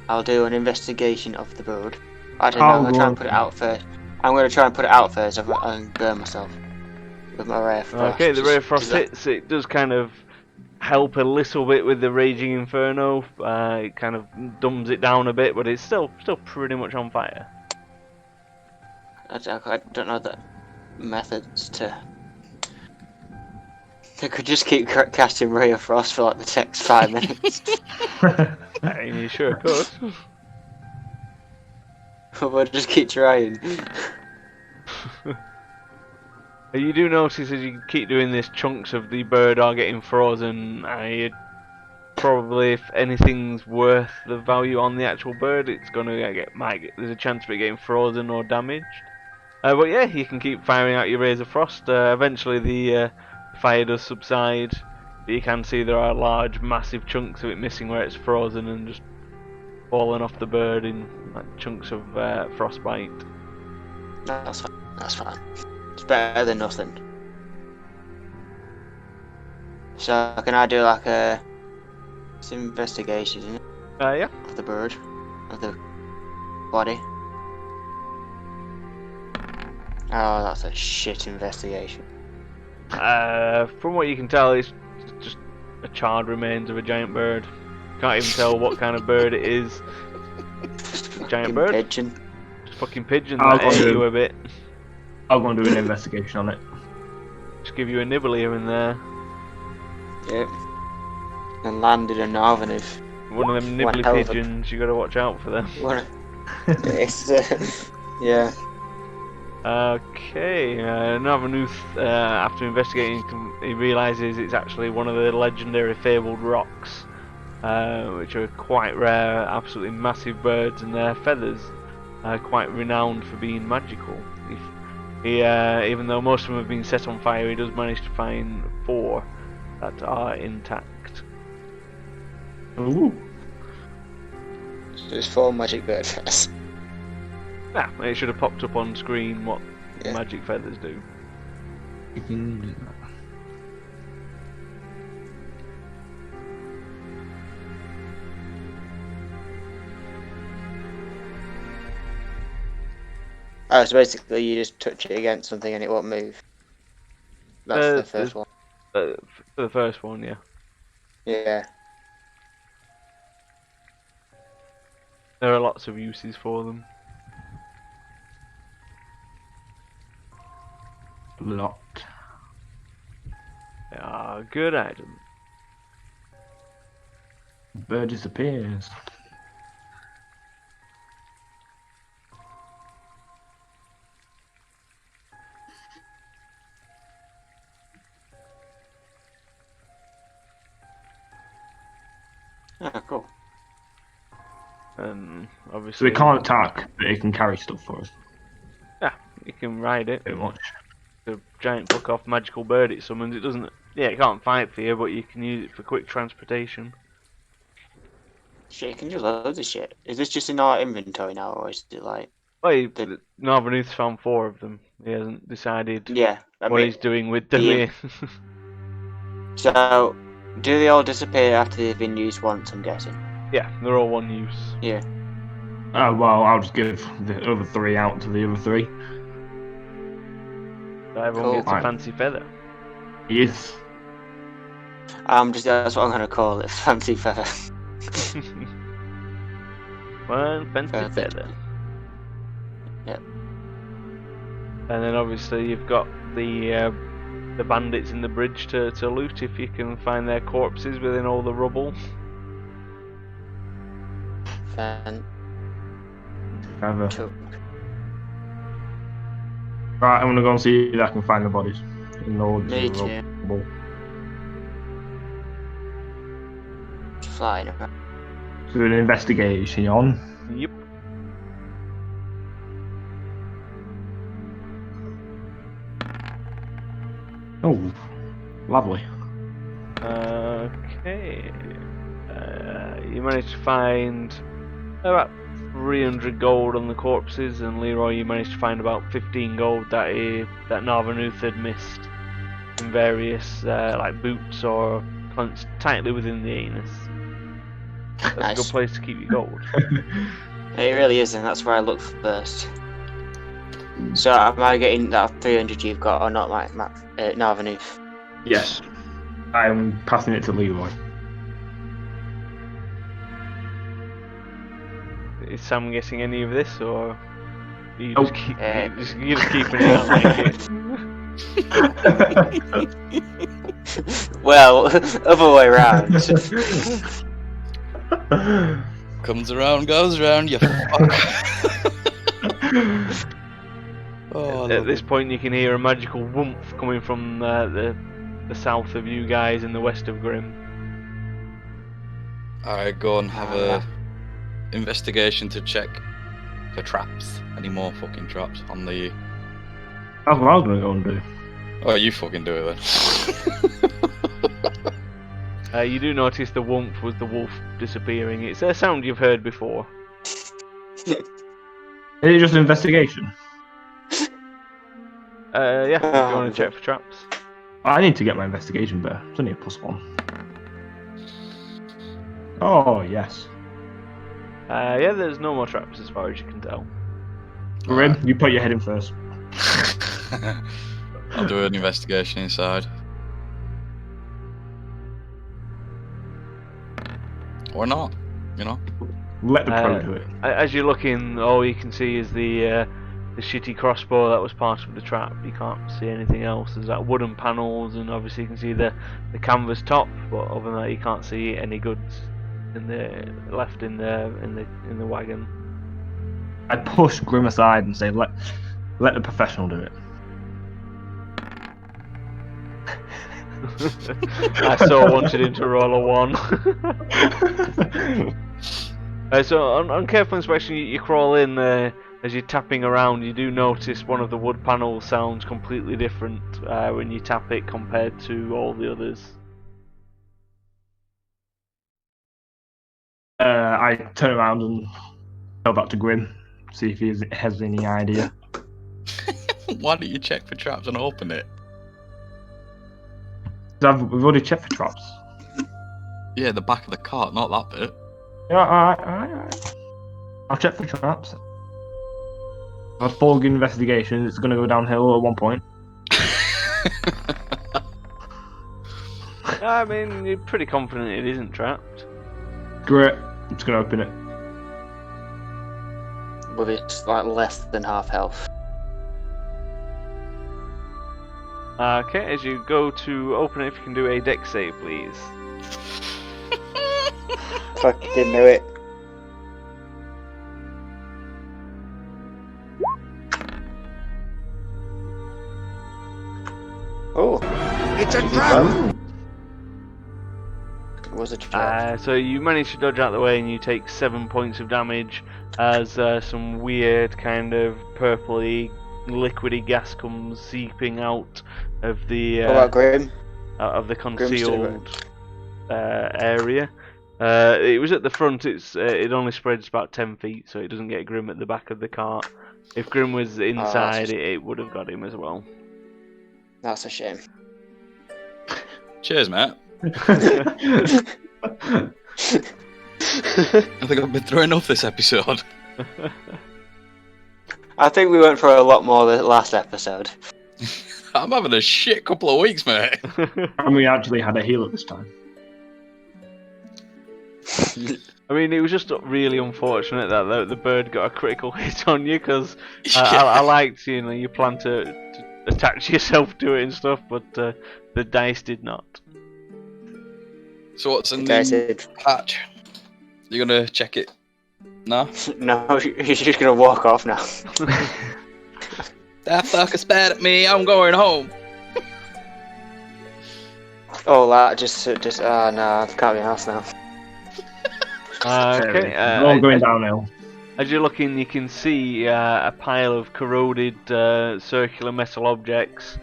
I'll do an investigation of the bird. I don't know. I'm gonna try and put it out first. I'm gonna try and put it out first and burn myself with my ray of frost. Okay, the ray of frost hits. It does kind of help a little bit with the raging inferno. It kind of dumbs it down a bit, but it's still pretty much on fire. I don't know the methods to. I could just keep casting ray of frost for like the next 5 minutes. I mean, you sure could. We'll just keep trying. You do notice as you keep doing this, chunks of the bird are getting frozen. Probably, if anything's worth the value on the actual bird, it's gonna there's a chance of it getting frozen or damaged. But yeah, you can keep firing out your rays of frost. Eventually, the fire does subside. But you can see there are large, massive chunks of it missing where it's frozen and just falling off the bird in like chunks of frostbite. That's fine. That's fine. It's better than nothing. So can I do like a investigation, isn't it? Yeah. Of the bird, of the body. Oh, that's a shit investigation. From what you can tell, it's just a charred remains of a giant bird. Can't even tell what kind of bird it is. Giant bird? Pigeon. Just fucking pigeon I'll that ate do- you a bit. I'm going to do an investigation on it. Just give you a nibble here and there. Yep. And landed a Narvanoof. One of them One nibbly hell of a- pigeons, you gotta watch out for them. What? It's yeah. Okay, Narvanuth, after investigating, he realises it's actually one of the legendary fabled rocks, which are quite rare, absolutely massive birds, and their feathers are quite renowned for being magical. Even though most of them have been set on fire, he does manage to find 4 that are intact. Ooh. So there's 4 magic bird feathers. Yeah, it should have popped up on screen what Yeah. magic feathers do. You can do that. Oh, so basically you just touch it against something and it won't move. That's the first one. For the first one, yeah. Yeah. There are lots of uses for them. Locked. They are a good item. Bird disappears. Oh, cool. And So obviously, it can't attack, but it can carry stuff for us. you can ride it. Pretty much. The giant fuck off magical bird it summons. It doesn't. Yeah, it can't fight for you, but you can use it for quick transportation. Shit, you can do loads of shit. Is this just in our inventory now, or is it like... Well, The- Narvanuth's found 4 of them. He hasn't decided Yeah, I what mean, he's doing with them. yeah. Here. so, do they all disappear after they've been used once, I'm guessing? Yeah, they're all one use. Yeah. Well, I'll just give the other 3 out to the other 3. So everyone Cool. gets a Right. fancy feather. Yes. That's what I'm gonna call it, fancy feather. One fancy Perfect. feather. Yep. And then obviously you've got the bandits in the bridge to loot if you can find their corpses within all the rubble. Fan Feather. took. Right, I'm gonna go and see if I can find the bodies. In all the Me too. rubble. Flying around. So an investigation on. Yep. Oh, lovely. Okay. You managed to find about 300 gold on the corpses, and Leroy, you managed to find about 15 gold that Narvanuth had missed in various like boots or clenched tightly within the anus. That's a Nice. good place to keep your gold. It really is, and that's where I look first. So, am I getting that 300 you've got, or not, like Narvanoof? Yes. I'm passing it to Leroy. Is Sam getting any of this, or are you Nope. just you're just keeping it out like it? Well, other way around. Comes around, goes around, you fuck. Oh, at this point you can hear a magical whoomph coming from the south of you guys and the west of Grim. Alright, go and have a investigation to check for traps. Any more fucking traps on the... That's what I was going to go and do. Oh, you fucking do it then. You do notice the whoomph was the wolf disappearing. It's a sound you've heard before. Is it just an investigation? Yeah, if you want to check for traps. I need to get my investigation better. It's only a +1. Oh, yes. Yeah, there's no more traps as far as you can tell. Grim, you put your head in first. I'll do an investigation inside. Or not, you know? Let the pro do it. As you look in, all you can see is the shitty crossbow that was part of the trap. You can't see anything else. There's that wooden panels, and obviously you can see the canvas top. But other than that, you can't see any goods in the wagon. I'd push Grim aside and say, let the professional do it. I so wanted him to roll a 1. So on careful inspection, you crawl in. As you're tapping around, you do notice one of the wood panels sounds completely different when you tap it compared to all the others. I turn around and tell that to Grim, see if he has any idea. Why don't you check for traps and open it? We've already checked for traps. Yeah, the back of the cart, not that bit. Yeah, alright. I'll check for traps. I've had 4 good investigations. It's going to go downhill at one point. I mean, you're pretty confident it isn't trapped. Great. I'm just going to open it. But it's like less than half health. Okay, as you go to open it, if you can do a dex save, please. Fucking knew it. Oh, It's a trap! it was a trap. So you manage to dodge out the way and you take 7 points of damage as some weird kind of purpley liquidy gas comes seeping out of the What about Grim? out of the Grim's concealed area. It was at the front. It only spreads about 10 feet, so it doesn't get Grim at the back of the cart. If Grim was inside, it would have got him as well. That's a shame. Cheers, mate. I think I've been through enough this episode. I think we went for a lot more the last episode. I'm having a shit couple of weeks, mate. And we actually had a healer this time. I mean, it was just really unfortunate that the bird got a critical hit on you, because I liked, you plan to attach yourself to it and stuff, but the dice did not. So what's in Guys, the hatch? You gonna check it? No? no, he's just gonna walk off now. That fucker spat at me, I'm going home. Oh, that just no, I can't be asked now. Okay. We're all going downhill. As you're looking, you can see a pile of corroded circular metal objects,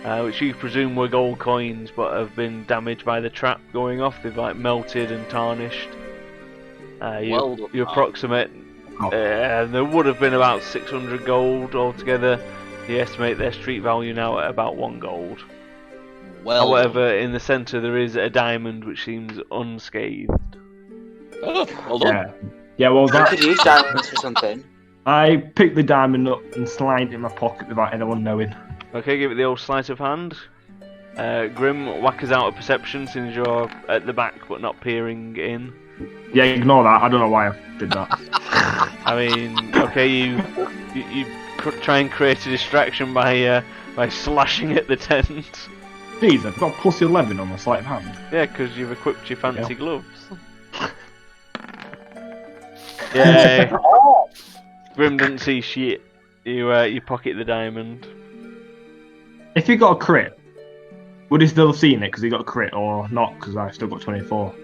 which you presume were gold coins, but have been damaged by the trap going off. They've like melted and tarnished. You approximate. There would have been about 600 gold altogether. You estimate their street value now at about 1 gold. However, in the centre there is a diamond which seems unscathed. Oh, well done. Yeah, well, I could use diamonds for something. I picked the diamond up and slid it in my pocket without anyone knowing. Okay, give it the old sleight of hand. Grim whackers out a perception since you're at the back but not peering in. Yeah, ignore that. I don't know why I did that. I mean, okay, you try and create a distraction by slashing at the tent. Jeez, I've got +11 on my sleight of hand. Yeah, because you've equipped your fancy gloves. Yeah. Grim doesn't see shit. You pocket the diamond. If he got a crit, would he still have seen it because he got a crit or not? Because I've still got 24.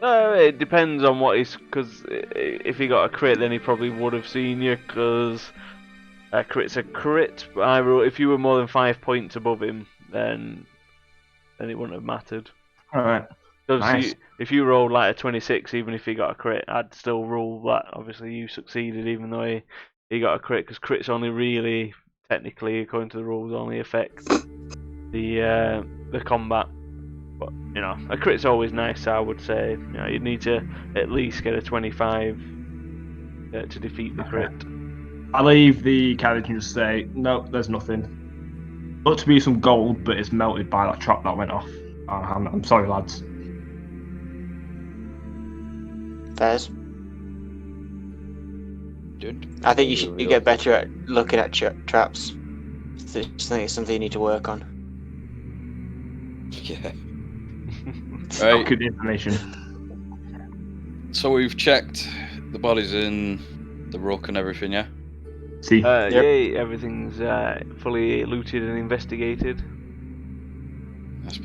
It depends on what he's. Because if he got a crit, then he probably would have seen you. Because a crit's a crit. If you were more than 5 points above him, then it wouldn't have mattered. All right. Nice. If you rolled like a 26, even if he got a crit, I'd still rule that. Obviously, you succeeded, even though he got a crit. Because crits only really, technically, according to the rules, only affect the combat. But a crit's always nice. I would say you'd need to at least get a 25 to defeat the crit. I leave the carriage and just say, no, there's nothing. Looked to be some gold, but it's melted by that trap that went off. I'm sorry, lads. Fairs. Dude. I think you get better at looking at traps. I think it's something you need to work on. Yeah. Right. Right. Good information. So we've checked the bodies in the ruck and everything, yeah? See, Yeah, everything's fully looted and investigated.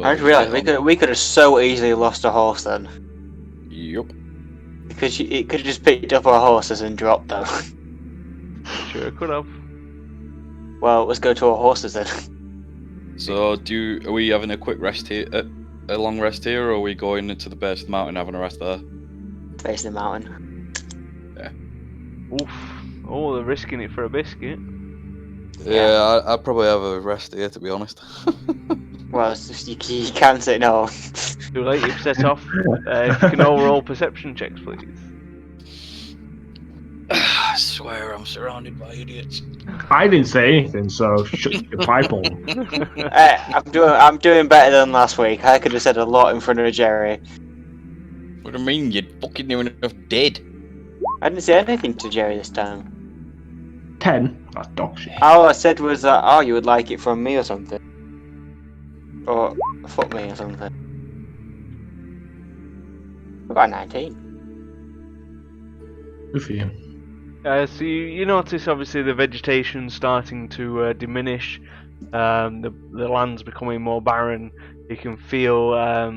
I just realised we could have so easily lost a horse then. Yup. Because it could have just picked up our horses and dropped them. Sure could have. Well, let's go to our horses then. So are we having a quick rest here, a long rest here, or are we going into the base of the mountain having a rest there? Facing the mountain. Oof. Oh, they're risking it for a biscuit. Yeah, I'd probably have a rest here, to be honest. Well, it's just, you can say no. Too late, you've set off. If you can all roll perception checks, please. I swear I'm surrounded by idiots. I didn't say anything, so shut your pipe hole. I'm doing better than last week. I could have said a lot in front of Jerry. What do you mean? You fucking knew enough dead. I didn't say anything to Jerry this time. 10? That's dog shit. All I said was that, oh, you would like it from me or something. Or fuck me or something. I got a 19. Good for you. So you notice obviously the vegetation starting to diminish. The land's becoming more barren. You can feel a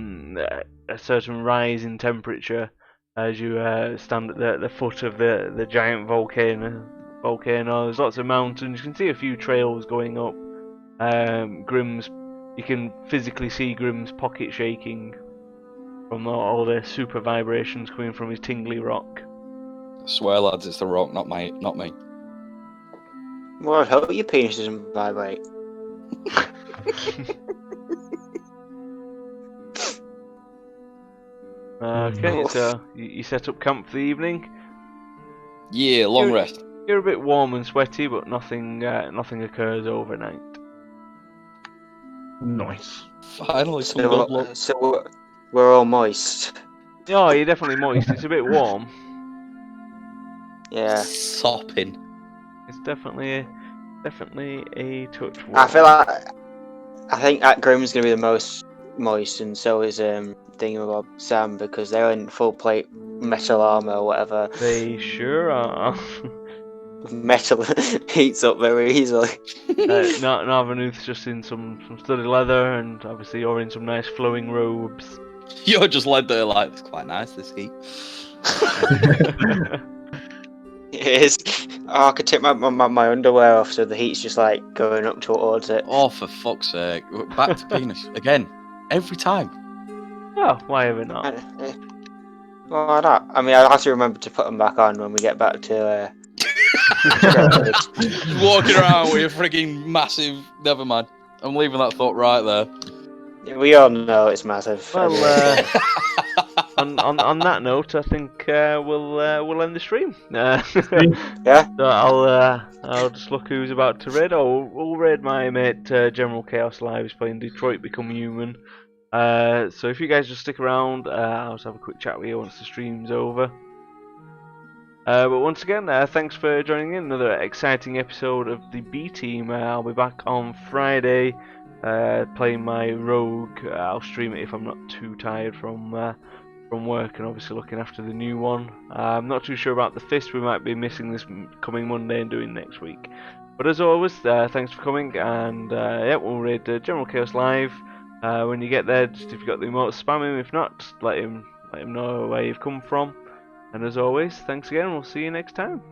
certain rise in temperature as you stand at the foot of the giant volcano. There's lots of mountains. You can see a few trails going up. You can physically see Grimm's pocket shaking from all the super vibrations coming from his tingly rock. I swear, lads, it's the rock, not me. Well, I'd hope your penis doesn't vibrate. Okay, so you set up camp for the evening. Yeah, long rest. You're a bit warm and sweaty, but nothing occurs overnight. Nice. Finally, some good luck. So we're all moist. Oh, you're definitely moist. It's a bit warm. Yeah. Sopping. It's definitely a touch warm. I think at Grimm's gonna be the most moist, and so is Thingamabob Sam, because they're in full plate metal armor or whatever. They sure are. Metal heats up very easily. Narvanuth's just in some studded leather, and obviously you're in some nice flowing robes. You're just led there like, it's quite nice, this heat. It is. Oh, I could take my underwear off, so the heat's just like going up towards it. Oh, for fuck's sake. Back to penis. Again. Every time. Oh, why ever not? Why not? I mean, I'll have to remember to put them back on when we get back to... Walking around with a frigging massive... Never mind. I'm leaving that thought right there. We all know it's massive. Well, on that note, I think we'll end the stream. Yeah. So I'll just look who's about to raid. We'll raid my mate General Chaos Live. He's playing Detroit Become Human. So if you guys just stick around, I'll just have a quick chat with you once the stream's over. But once again, thanks for joining in. Another exciting episode of the B Team. I'll be back on Friday playing my rogue. I'll stream it if I'm not too tired from from work and obviously looking after the new one. I'm not too sure about the fist. We might be missing this coming Monday and doing next week. But as always, thanks for coming, and yeah, we'll raid General Chaos live. When you get there, just if you've got the emotes, spam him. If not, just let him know where you've come from. And as always, thanks again, we'll see you next time.